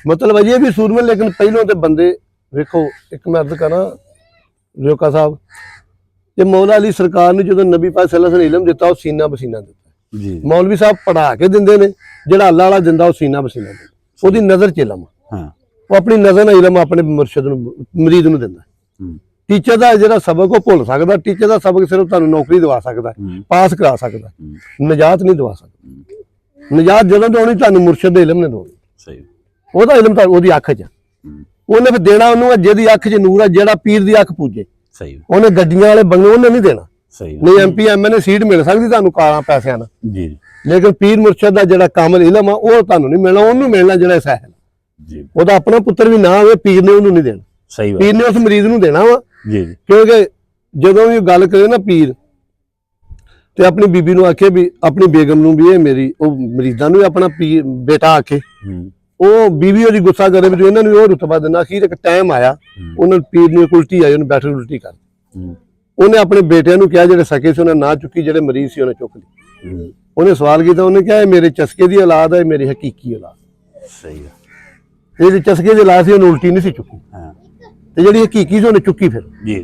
ਮਤਲਬ ਅਜੇ ਵੀ ਸੂਰਮੇ, ਲੇਕਿਨ ਪਹਿਲੋਂ ਤੇ ਬੰਦੇ ਵੇਖੋ। ਇੱਕ ਮੈਂ ਅਰਜ਼ ਕਰਾਂ ਰਜੋਕਾ ਸਾਹਿਬ, ਤੇ ਮੌਲਾ ਅਲੀ ਸਰਕਾਰ ਨੂੰ ਜਦੋਂ ਨਬੀ ਪਾਕ ਸੱਲੱਲਾਹੁ ਅਲੈਹਿ ਵਸੱਲਮ ਦਿੱਤਾ, ਉਹ ਸੀਨਾ ਬਸੀਨਾ ਦਿੱਤਾ। ਮੌਲਵੀ ਸਾਹਿਬ ਪੜਾ ਕੇ ਦਿੰਦੇ ਨੇ, ਜਿਹੜਾ ਅੱਲਾ ਵਾਲਾ ਦਿੰਦਾ ਉਹ ਸੀਨਾ ਬਸੀਨਾ ਦਿੰਦਾ। ਉਹਦੀ ਨਜ਼ਰ 'ਚ ਇਲਮ, ਉਹ ਆਪਣੀ ਨਜ਼ਰ ਨਾਲ ਇਲਮ ਆਪਣੇ ਮੁਰਸ਼ਿਦ ਨੂੰ, ਮਰੀਦ ਨੂੰ ਦਿੰਦਾ। ਟੀਚਰ ਦਾ ਜਿਹੜਾ ਸਬਕ ਉਹ ਭੁੱਲ ਸਕਦਾ, ਟੀਚਰ ਦਾ ਸਬਕ ਸਿਰਫ ਤੁਹਾਨੂੰ ਨੌਕਰੀ ਦਵਾ ਸਕਦਾ, ਪਾਸ ਕਰਾ ਸਕਦਾ, ਨਜਾਤ ਨਹੀਂ ਦਵਾ ਸਕਦਾ। ਨਜਾਤ ਜਦੋਂ ਤੋਂ ਆਉਣੀ ਤੁਹਾਨੂੰ ਮੁਰਸ਼ਿਦ ਦੇ ਇਲਮ ਨੇ ਦਵਾਉਣੀ। ਉਹਦਾ ਇਲਮ ਤਾਂ ਉਹਦੀ ਅੱਖ 'ਚ। ਉਹਨੇ ਫਿਰ ਦੇਣਾ ਉਹਨੂੰ ਜਿਹਦੀ ਅੱਖ 'ਚ ਨੂਰ ਆ, ਜਿਹੜਾ ਪੀਰ ਦੀ ਅੱਖ ਪੂਜੇ। ਸਹੀ ਉਹਨੇ ਗੱਡੀਆਂ ਵਾਲੇ ਬੰਗਲੇ ਉਹਨੇ ਨਹੀਂ ਦੇਣਾ। ਸਹੀ ਨਹੀਂ MP MN ਸੀਟ ਮਿਲ ਸਕਦੀ ਤੁਹਾਨੂੰ ਕਾਰਾਂ ਪੈਸਿਆਂ ਨਾਲ, ਜੀ ਲੇਕਿਨ ਪੀਰ ਮੁਰਸ਼ਦ ਦਾ ਜਿਹੜਾ ਕਾਮਲ ਇਲਮ ਆ ਉਹ ਤੁਹਾਨੂੰ ਨਹੀਂ ਮਿਲਣਾ, ਉਹਨੂੰ ਮਿਲਣਾ ਜਿਹੜਾ ਸਹਿਲ। ਜੀ ਉਹਦਾ ਆਪਣਾ ਪੁੱਤਰ ਵੀ ਨਾ ਹੋਵੇ, ਪੀਰ ਨੇ ਉਹਨੂੰ ਨਹੀਂ ਦੇਣਾ, ਸਹੀ ਪੀਰ ਨੇ ਉਸ ਮਰੀਜ਼ ਨੂੰ ਦੇਣਾ ਵਾ। ਜੀ ਕਿਉਂਕਿ ਜਦੋਂ ਵੀ ਗੱਲ ਕਰੇ ਨਾ ਪੀਰ ਤੇ ਆਪਣੀ ਬੀਬੀ ਨੂੰ ਆਖੇ ਵੀ, ਆਪਣੀ ਬੇਗਮ ਨੂੰ ਵੀ, ਇਹ ਮੇਰੀ ਉਹ ਮਰੀਜ਼ਾਂ ਨੂੰ ਵੀ ਆਪਣਾ ਪੀਰ ਬੇਟਾ ਆਖੇ, ਉਹ ਬੀਬੀ ਉਹਦੀ ਗੁੱਸਾ ਕਰੇ ਵੀ ਇਹਨਾਂ ਨੂੰ ਉਹ ਰੁਤਬਾ ਦੇਣਾ। ਅਖੀਰ ਇੱਕ ਟਾਈਮ ਆਇਆ ਉਹਨਾਂ ਪੀਰ ਨੂੰ ਉਲਟੀ ਆਈ, ਉਹਨੂੰ ਬੈਠ ਕੇ ਉਲਟੀ ਕਰ। ਉਹਨੇ ਆਪਣੇ ਬੇਟਿਆਂ ਨੂੰ ਕਿਹਾ ਜਿਹੜੇ ਸਕੇ ਸੀ ਉਹਨਾਂ ਨਾ ਚੁੱਕੀ, ਜਿਹੜੇ ਮਰੀਜ਼ ਸੀ ਉਹਨੇ ਚੁੱਕ ਲਈ। ਉਹਨੇ ਸਵਾਲ ਕੀਤਾ, ਉਹਨੇ ਕਿਹਾ ਇਹ ਮੇਰੇ ਚਸਕੇ ਦੀ ਔਲਾਦ ਹੈ, ਮੇਰੀ ਹਕੀਕੀ ਔਲਾਦ। ਸਹੀ ਹੈ। ਇਹਦੀ ਚਸਕੇ ਦੀ ਔਲਾਦ ਸੀ, ਉਹਨੇ ਉਲਟੀ ਨਹੀਂ ਸੀ ਚੁੱਕੀ, ਤੇ ਜਿਹੜੀ ਹਕੀਕੀ ਸੀ ਉਹਨੇ ਚੁੱਕੀ ਫਿਰ। ਜੀ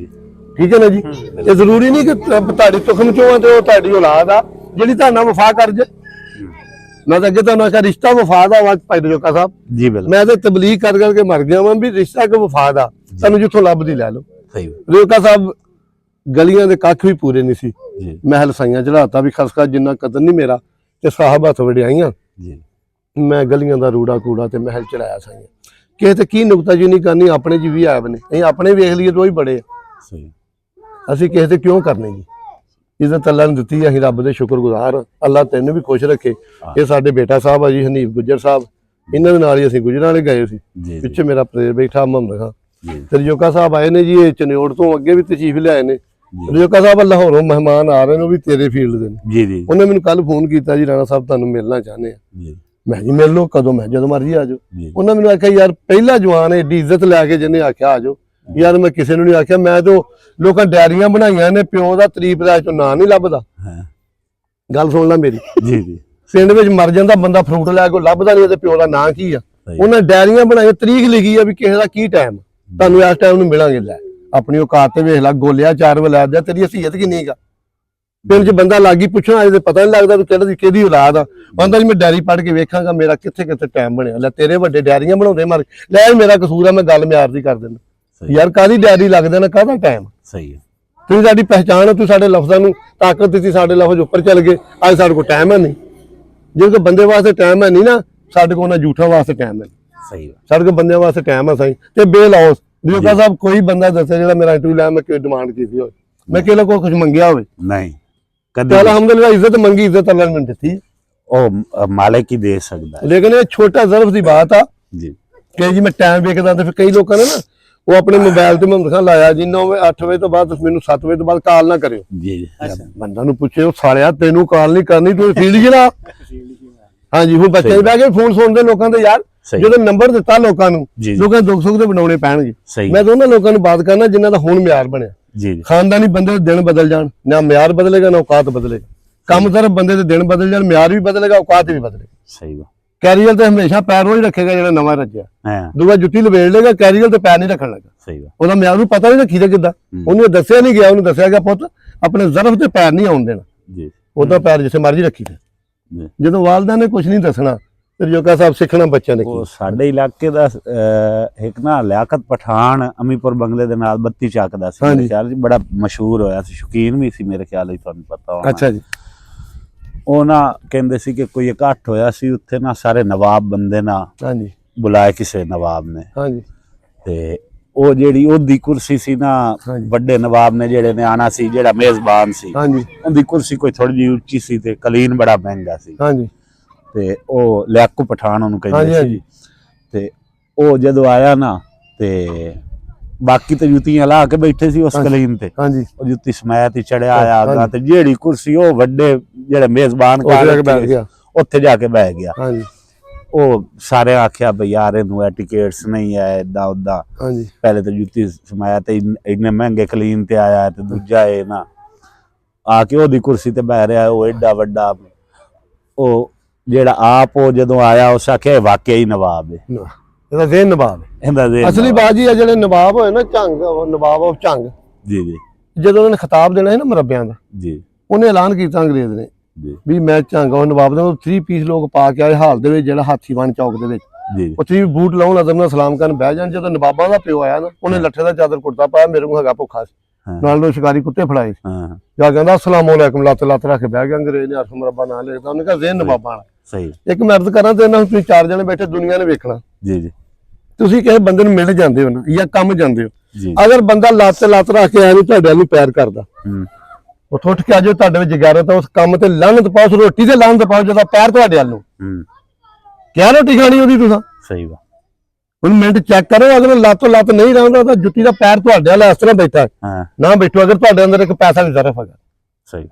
ਠੀਕ ਹੈ ਨਾ ਜੀ। ਇਹ ਜ਼ਰੂਰੀ ਨਹੀਂ ਕਿ ਤੁਹਾਡੀ ਤੁਖਮ ਚੋਂ ਆ ਤੇ ਉਹ ਤੁਹਾਡੀ ਔਲਾਦ ਆ ਜਿਹੜੀ ਤੁਹਾਡੇ ਨਾਲ ਵਫਾ ਕਰ ਜੇ। ਮੈਂ ਤਾਂ ਅੱਗੇ ਤੁਹਾਨੂੰ ਆਖਿਆ ਰਿਸ਼ਤਾ ਵਫਾ ਦਾ ਵਾ ਭਾਈ ਰਜੋਕਾ ਸਾਹਿਬ ਜੀ ਬਿਲਕੁਲ। ਮੈਂ ਤਾਂ ਤਬਲੀਗ ਕਰ ਕਰਕੇ ਮਰ ਗਿਆ ਵਾਂ ਵੀ ਰਿਸ਼ਤਾ ਕਿ ਵਫਾ ਦਾ ਤੁਹਾਨੂੰ ਜਿੱਥੋਂ ਲੱਭਦੀ ਲੈ ਲਓ। ਸਹੀ ਰਜੋਕਾ ਸਾਹਿਬ ਗਲੀਆਂ ਦੇ ਕੱਖ ਵੀ ਪੂਰੇ ਨਹੀਂ ਸੀ, ਜੀ ਮਹਿਲ ਸਾਈਆਂ ਚੜਾਤਾ ਵੀ ਖਸਖਾ ਜਿੰਨਾ ਕਦਰ ਨਹੀਂ ਮੇਰਾ, ਤੇ ਸਾਹਬ ਹੱਥ ਵਡਿਆਈਆਂ ਜੀ। ਮੈਂ ਗਲੀਆਂ ਦਾ ਰੂੜਾ ਕੂੜਾ ਤੇ ਮਹਿਲ ਚੜਾਇਆ ਸਾਈਆਂ। ਕਿਸੇ ਤੇ ਕੀ ਨੁਕਤਾ ਜੀ ਨਹੀਂ ਕਰਨੀ, ਆਪਣੇ ਚ ਵੀ ਆਇਬ ਨੇ, ਅਸੀਂ ਆਪਣੇ ਵੇਖ ਲਈਏ ਤਾਂ ਹੀ ਬੜੇ ਆ। ਸਹੀ। ਅਸੀਂ ਕਿਸੇ ਤੇ ਕਿਉਂ ਕਰਨੇ ਜੀ? ਇੱਜ਼ਤ ਅੱਲਾ ਨੇ ਦਿੱਤੀ, ਅਸੀਂ ਰੱਬ ਦੇ ਸ਼ੁਕਰਗੁਜ਼ਾਰ। ਅੱਲਾ ਤੈਨੂੰ ਵੀ ਖੁਸ਼ ਰੱਖੇ। ਇਹ ਸਾਡੇ ਬੇਟਾ ਸਾਹਿਬ ਆ ਜੀ ਹਨੀਫ ਗੁੱਜਰ ਸਾਹਿਬ, ਇਹਨਾਂ ਦੇ ਨਾਲ ਹੀ ਅਸੀਂ ਗੁਜਰਾਂ ਵਾਲੇ ਗਏ ਸੀ। ਪਿੱਛੇ ਮੇਰਾ ਪ੍ਰੇਰ ਬੈਠਾ ਮੁਹੰਮਦ ਖਾਂ ਤੇ ਰਜੋਕਾ ਸਾਹਿਬ ਆਏ ਨੇ ਜੀ, ਇਹ ਚਨਿਓੜ ਤੋਂ ਅੱਗੇ ਵੀ ਤਸ਼ਰੀਫ ਲਿਆਏ ਨੇ। ਰਜੋਕਾ ਸਾਹਿਬ ਲਾਹੌਰੋਂ ਮਹਿਮਾਨ ਆ ਰਹੇ ਨੇ, ਉਹ ਵੀ ਤੇਰੇ ਫੀਲਡ ਦੇ ਨੇ। ਜੀ ਜੀ। ਉਹਨੇ ਮੈਨੂੰ ਕੱਲ ਫੋਨ ਕੀਤਾ ਜੀ ਰਾਣਾ ਸਾਹਿਬ ਤੁਹਾਨੂੰ ਮਿਲਣਾ ਚਾਹੁੰਦੇ ਆ। ਮੈਂ ਜੀ ਮਿਲ ਲਓ, ਕਦੋਂ? ਮੈਂ ਜਦੋਂ ਮਰਜ਼ੀ ਆ ਜਾਓ। ਉਹਨਾਂ ਮੈਨੂੰ ਆਖਿਆ ਯਾਰ ਪਹਿਲਾ ਜਵਾਨ ਹੈ, ਏਡੀ ਇੱਜ਼ਤ ਲੈ ਕੇ ਜਿਹਨੇ ਆਖਿਆ ਆ ਜਾਓ। ਯਾਰ ਮੈਂ ਕਿਸੇ ਨੂੰ ਨਹੀਂ ਆਖਿਆ, ਮੈਂ ਤਾਂ ਲੋਕਾਂ ਡਾਇਰੀਆਂ ਬਣਾਈਆਂ ਨੇ, ਪਿਓ ਦਾ ਤਰੀਫ ਦਾ ਚੋਂ ਨਾਂ ਨਹੀਂ ਲੱਭਦਾ। ਗੱਲ ਸੁਣ ਲੈ ਮੇਰੀ। ਜੀ ਜੀ। ਪਿੰਡ ਵਿੱਚ ਮਰ ਜਾਂਦਾ ਬੰਦਾ, ਫਰੂਟ ਲੈ ਕੇ ਲੱਭਦਾ ਨਹੀਂ, ਉਹਦੇ ਪਿਓ ਦਾ ਨਾਂ ਕੀ ਆ। ਉਹਨਾਂ ਡਾਇਰੀਆਂ ਬਣਾਈਆਂ, ਤਰੀਕ ਲਿਖੀ ਆ ਵੀ ਕਿਸੇ ਦਾ ਕੀ ਟਾਈਮ, ਤੁਹਾਨੂੰ ਇਸ ਟਾਈਮ ਨੂੰ ਮਿਲਾਂਗੇ। ਲੈ ਆਪਣੀ ਔਕਾਤ ਤੇ ਵੇਖ ਲੈ, ਗੋਲਿਆ 4 ਵਲੈਦ ਦਾ, ਤੇਰੀ ਹਸੀਅਤ ਕਿੰਨੀ ਗਾ। ਪਿੰਡ 'ਚ ਬੰਦਾ ਲੱਗੀ ਪੁੱਛਣਾ, ਅਜੇ ਪਤਾ ਨਹੀਂ ਲੱਗਦਾ ਵੀ ਕਿਹਦੀ ਔਲਾਦ ਆ। ਕਹਿੰਦਾ ਜੀ ਮੈਂ ਡਾਇਰੀ ਪੜ੍ਹ ਕੇ ਵੇਖਾਂਗਾ ਮੇਰਾ ਕਿੱਥੇ ਕਿੱਥੇ ਟਾਈਮ ਬਣਿਆ। ਲੈ ਤੇਰੇ ਵੱਡੇ ਡਾਇਰੀਆਂ ਬਣਾਉਂਦੇ ਮਰ, ਲੈ ਮੇਰਾ ਕਸੂਰ ਆ, ਮੈਂ ਗੱਲ ਮਿਆਰ ਦੀ ਕਰ ਦਿੰਦਾ। ਯਾਰ ਕਾਹਦੀ ਡਾਇਰੀ ਲੱਗ ਜਾਣਾ, ਕਾਹਦਾ ਟਾਈਮ। ਸਹੀ ਹੈ। ਤੁਸੀਂ ਸਾਡੀ ਪਹਿਚਾਣ ਹੋ, ਤੁਸੀਂ ਸਾਡੇ ਲਫ਼ਜ਼ਾਂ ਨੂੰ ਤਾਕਤ ਦਿੱਤੀ, ਸਾਡੇ ਲਫ਼ਜ਼ ਉੱਪਰ ਚੱਲ ਗਏ। ਅੱਜ ਸਾਡੇ ਕੋਲ ਟਾਈਮ ਹੈ ਨਹੀਂ। ਜੇ ਕੋਈ ਬੰਦੇ ਵਾਸਤੇ ਟਾਈਮ ਹੈ ਨਹੀਂ ਨਾ, ਸਾਡੇ ਕੋਲ ਨਾ ਝੂਠਾਂ ਵਾਸਤੇ ਟਾਈਮ ਹੈ। ਸਹੀ ਹੈ। ਸਾਡੇ ਕੋਲ ਬੰਦਿਆਂ ਵਾਸਤੇ ਟਾਈਮ ਹੈ ਸਹੀ। ਤੇ ਬੇਲੌਸ ਰਜੋਕਾ ਸਾਹਿਬ ਕੋਈ ਬੰਦਾ ਦੱਸੇ ਜਿਹੜਾ ਮੇਰਾ ਇੰਟਰਵਿਊ ਲਿਆ ਮੈਂ ਕੋਈ ਡਿਮਾਂਡ ਕੀਤੀ ਹੋਵੇ, ਮੈਂ ਕਿਸੇ ਕੋਲ ਕੁਝ ਮੰਗਿਆ ਹੋਵੇ? ਨਹੀਂ ਕਦੇ। ਅਲਹਮਦੁਲਿਲਾ ਇੱਜ਼ਤ ਮੰਗੀ, ਇੱਜ਼ਤ ਅੱਲਾ ਨੇ ਮੈਨੂੰ ਦਿੱਤੀ, ਉਹ ਮਾਲਿਕ ਹੀ ਦੇ ਸਕਦਾ ਹੈ। ਲੇਕਿਨ ਇਹ ਛੋਟਾ ਜ਼ਰਫ ਦੀ ਬਾਤ ਆ ਜੀ ਕਿ ਜੀ ਮੈਂ ਟਾਈਮ ਵੇਖਦਾ ਤੇ ਫਿਰ ਕਈ ਲੋਕਾਂ ਨੇ ਨਾ ਉਹ ਆਪਣੇ ਮੋਬਾਈਲ ਤੇ ਮੁਹੰਮਦ ਖਾਨ ਲਾਇਆ ਜੀ 9 ਵਜੇ 8 ਵਜੇ ਤੋਂ ਬਾਅਦ, ਮੈਨੂੰ 7 ਵਜੇ ਤੋਂ ਬਾਅਦ ਕਾਲ ਨਾ ਕਰਿਓ। ਜੀ। ਬੰਦਾ ਨੂੰ ਪੁੱਛੇ ਉਹ ਸਾਲਿਆ ਤੈਨੂੰ ਕਾਲ ਨਹੀਂ ਕਰਨੀ, ਤੂੰ ਫੀਲਡ ਜਲਾ। ਹਾਂਜੀ ਹੁਣ ਬੱਚੇ ਬਹਿ ਕੇ ਫੋਨ ਸੁਣਦੇ ਲੋਕਾਂ ਦੇ। ਯਾਰ ਜਦੋਂ ਨੰਬਰ ਦਿੱਤਾ ਲੋਕਾਂ ਨੂੰ, ਲੋਕਾਂ ਦੇ ਦੁੱਖ ਸੁੱਖ ਦੇ ਬਣਾਉਣੇ ਪੈਣਗੇ। ਮੈਂ ਤਾਂ ਉਹਨਾਂ ਲੋਕਾਂ ਨੂੰ ਬਾਤ ਕਰਨਾ ਜਿਨ੍ਹਾਂ ਦਾ ਹੁਣ ਮਿਆਰ ਬਣਿਆ। ਜੀ। ਖਾਨਦਾਨੀ ਬੰਦੇ ਦੇ ਦਿਨ ਬਦਲ ਜਾਣ, ਨਾ ਮਿਆਰ ਬਦਲੇਗਾ ਨਾ ਔਕਾਤ ਬਦਲੇਗਾ। ਕੰਮ ਤਰਫ ਬੰਦੇ ਦੇ ਦਿਨ ਬਦਲ ਜਾਣ, ਮਿਆਰ ਵੀ ਬਦਲੇਗਾ, ਔਕਾਤ ਵੀ ਬਦਲੇਗਾ। ਸਹੀ ਵਾ। ਕੈਰੀਅਰ ਤੇ ਹਮੇਸ਼ਾ ਪੈਰ ਉਹ ਹੀ ਰੱਖੇਗਾ ਜਿਹੜਾ ਨਵਾਂ ਰੱਜਿਆ। ਦੂਆ ਜੁੱਤੀ ਲਵੇੜ ਲੇਗਾ, ਕੈਰੀਅਰ ਤੇ ਪੈਰ ਨਹੀਂ ਰੱਖਣ ਲੱਗਾ। ਸਹੀ ਵਾ। ਉਹਦਾ ਮਿਆਰ ਨੂੰ ਪਤਾ ਨਹੀਂ ਰੱਖੀਦਾ ਕਿੱਦਾਂ। ਉਹਨੂੰ ਦੱਸਿਆ ਨਹੀਂ ਗਿਆ, ਉਹਨੂੰ ਦੱਸਿਆ ਗਿਆ ਪੁੱਤ ਆਪਣੇ ਜ਼ਰਫ ਤੇ ਪੈਰ ਨਹੀਂ ਆਉਣ ਦੇਣਾ। ਜੀ। ਉਹਦਾ ਪੈਰ ਜਿੱਥੇ ਮਰਜ਼ੀ ਰੱਖੀ ਦੇ। ਜਦੋਂ ਵਾਲਦਾ ਨੇ ਕੁਝ ਨਹੀਂ ਦੱਸਣਾ, ਤੇ ਰਜੋਕਾ ਸਾਹਿਬ ਸਿੱਖਣਾ ਬੱਚਿਆਂ ਨੇ। ਉਹ ਸਾਡੇ ਇਲਾਕੇ ਦਾ ਇੱਕ ਨਾ ਲਿਆਕਤ ਪਠਾਨ ਅਮੀਪੁਰ ਬੰਗਲੇ ਦੇ ਨਾਲ ਬੱਤੀ ਚੱਕਦਾ ਸੀ, ਮੇਰੇ ਖਿਆਲ ਚ ਬੜਾ ਮਸ਼ਹੂਰ ਹੋਇਆ ਸੀ, ਸ਼ੌਕੀਨ ਵੀ ਸੀ ਮੇਰੇ ਖਿਆਲ ਚ, ਤੁਹਾਨੂੰ ਪਤਾ ਹੋਣਾ। ਅੱਛਾ ਜੀ। ਉਹ ਨਾ ਕਹਿੰਦੇ ਸੀ ਕਿ ਕੋਈ ਇਕੱਠ ਹੋਇਆ ਸੀ ਉੱਥੇ ਨਾ, ਸਾਰੇ ਨਵਾਬ ਬੰਦੇ ਨਾ ਹਾਂਜੀ ਬੁਲਾਏ ਕਿਸੇ ਨਵਾਬ ਨੇ। ਹਾਂਜੀ। ਤੇ ਉਹ ਜਿਹੜੀ ਉਹਦੀ ਕੁਰਸੀ ਸੀ ਨਾ, ਵੱਡੇ ਨਵਾਬ ਨੇ ਜਿਹੜੇ ਨੇ ਆਣਾ ਸੀ, ਜਿਹੜਾ ਮੇਜ਼ਬਾਨ ਸੀ, ਹਾਂਜੀ, ਉਹਦੀ ਕੁਰਸੀ ਕੋਈ ਥੋੜੀ ਜਿਹੀ ਉੱਚੀ ਸੀ ਤੇ ਕਲੀਨ ਬੜਾ ਮਹਿੰਗਾ ਸੀ। ਹਾਂਜੀ। ਤੇ ਉਹ ਲਿਆਕੂ ਪਠਾਨ ਉਹਨੂੰ ਕਹਿੰਦੇ ਸੀ। ਹਾਂਜੀ। ਤੇ ਉਹ ਜਦੋਂ ਆਇਆ ਨਾ, ਤੇ ਬਾਕੀ ਤੇ ਜੁੱਤੀਆਂ ਲਾ ਕੇ ਬੈਠੇ ਸੀ ਉਸ ਕਲੀਨ ਤੇ। ਹਾਂਜੀ। ਉਹ ਜੁੱਤੀ ਸਮੈਤ ਹੀ ਚੜਿਆ ਆਇਆ ਅੱਗਾ, ਤੇ ਜਿਹੜੀ ਕੁਰਸੀ ਉਹ ਵੱਡੇ ਜਿਹੜੇ ਮੇਜ਼ਬਾਨ ਉੱਥੇ ਜਾ ਕੇ ਬਹਿ ਗਿਆ। ਹਾਂਜੀ। ਉਹ ਸਾਰੇ ਆਖਿਆ ਬਈ ਯਾਰ ਇਹਨੂੰ ਐਟੀਕੇਟਸ ਨਹੀਂ ਹੈ ਏਦਾਂ ਉਦਾਂ। ਹਾਂਜੀ। ਪਹਿਲੇ ਤਾਂ ਜੁੱਤੀ ਸਮਾਇਆ ਤੇ ਇੰਨੇ ਮਹਿੰਗੇ ਕਲੀਨ ਤੇ ਆਇਆ, ਤੇ ਦੂਜਾ ਇਹ ਨਾ ਆ ਕੇ ਉਹਦੀ ਕੁਰਸੀ ਤੇ ਬਹਿ ਰਿਹਾ। ਉਹ ਏਡਾ ਵੱਡਾ, ਉਹ ਜਿਹੜਾ ਆਪ ਉਹ ਜਦੋਂ ਆਇਆ ਉਸ ਆਖਿਆ ਵਾਕਿਆ ਹੀ ਨਵਾਬ ਹੈ। ਇਹਦਾ ਜ਼ੇਨ ਨਵਾਬ ਹੈ, ਇਹਦਾ ਜ਼ੇਨ ਅਸਲੀ ਬਾਜੀ ਆ। ਜਿਹੜੇ ਨਵਾਬ ਹੋਏ ਨਾ ਝੰਗ, ਨਵਾਬ ਆਫ ਝੰਗ। ਜੀ ਜੀ। ਜਦੋਂ ਉਹਨਾਂ ਨੇ ਖਿਤਾਬ ਦੇਣਾ ਸੀ ਨਾ ਮੁਰੱਬਿਆਂ ਦਾ, ਜੀ, ਉਹਨੇ ਐਲਾਨ ਕੀਤਾ ਅੰਗਰੇਜ਼ ਨੇ ਵੀ ਮੈਂ ਝੰਗ ਉਹ ਨਵਾਬ ਦਾ 3 ਪੀਸ ਲੋਕ ਪਾ ਕੇ ਆਏ ਹਾਲ ਦੇ ਵਿੱਚ, ਜਿਹੜਾ ਹਾਥੀਵਾਨ ਚੌਕ ਦੇ ਵਿੱਚ। ਜੀ। ਉਹ 3 ਬੂਟ ਲਾਉਣ ਅਦਬ ਨਾਲ ਸਲਾਮ ਕਰਨ ਬਹਿ ਜਾਣ। ਜਦੋਂ ਨਵਾਬਾਂ ਦਾ ਪਿਓ ਆਇਆ ਨਾ, ਉਹਨੇ ਲੱਠੇ ਦਾ ਚਾਦਰ ਕੁੜਤਾ ਪਾਇਆ, ਮੇਰੇ ਕੋਲ ਹੈਗਾ ਭੁੱਖਾ ਸੀ, ਨਾਲ ਦੋ ਸ਼ਿਕਾਰੀ ਕੁੱਤੇ ਫੜਾਏ। ਜਾ ਕਹਿੰਦਾ ਅਸਲਾਮ ਵਾਲੇਕੁਮ, ਲੱਤ ਲੱਤ ਰੱਖ ਕੇ ਬਹਿ ਗਿਆ। ਅੰਗਰੇਜ਼ ਨੇ ਅਰਫ ਮੁਰੱਬਾ ਨਾਂ ਲਿਖਦਾ। ਉਹਨੇ ਕਿਹਾ ਜ਼ੇਨ ਨਵਾਬਾਂ ਵਾਲਾ। ਸਹੀ। ਇੱਕ ਮੈਂ ਅਰਜ਼ ਕਰਾਂ ਤੇ ਇਹਨਾਂ ਨੂੰ ਤੁਸੀਂ 4 ਜਣੇ ਬੈਠੇ, ਦੁਨੀਆ ਨੇ ਵੇਖਣਾ। ਜੀ ਜੀ। ਤੁਸੀਂ ਕਿਸੇ ਬੰਦੇ ਨੂੰ ਮਿਲ ਜਾਂਦੇ ਹੋ ਨਾ ਜਾਂ ਕੰਮ ਜਾਂਦੇ ਹੋ, ਜੀ ਅਗਰ ਬੰਦਾ ਲੱਤ ਰੱਖ ਕੇ ਐਵੇਂ ਤੁਹਾਡੇ ਵੱਲ ਨੂੰ ਪੈਰ ਕਰਦਾ, ਹੂੰ ਉੱਥੋਂ ਉੱਠ ਕੇ ਆਜੋ, ਤੁਹਾਡੇ ਵਿੱਚ ਜਗਾਰਤ ਆ, ਉਸ ਕੰਮ ਤੇ ਲਾਹਨਤ ਪਾਓ, ਉਸ ਰੋਟੀ ਤੇ ਲਾਹਨਤ ਪਾਓ ਜਦੋਂ ਪੈਰ ਤੁਹਾਡੇ ਵੱਲ ਨੂੰ। ਹੂੰ ਕਿਆ ਰੋਟੀ ਖਾਣੀ ਉਹਦੀ ਤੁਸੀਂ? ਸਹੀ ਵਾ। ਹੁਣ ਮਿੰਟ ਚੈੱਕ ਕਰੋ, ਅਗਰ ਲੱਤੋਂ ਲੱਤ ਨਹੀਂ ਰਹਿੰਦਾ ਤਾਂ ਜੁੱਤੀ ਦਾ ਪੈਰ ਤੁਹਾਡੇ ਵੱਲ ਇਸ ਤਰ੍ਹਾਂ ਬੈਠਾ ਹਾਂ ਨਾ ਬੈਠੋ, ਅਗਰ ਤੁਹਾਡੇ ਅੰਦਰ ਇੱਕ ਪੈਸਾ ਦੀ ਜ਼ਰਫ ਹੈਗਾ। ਸਹੀ।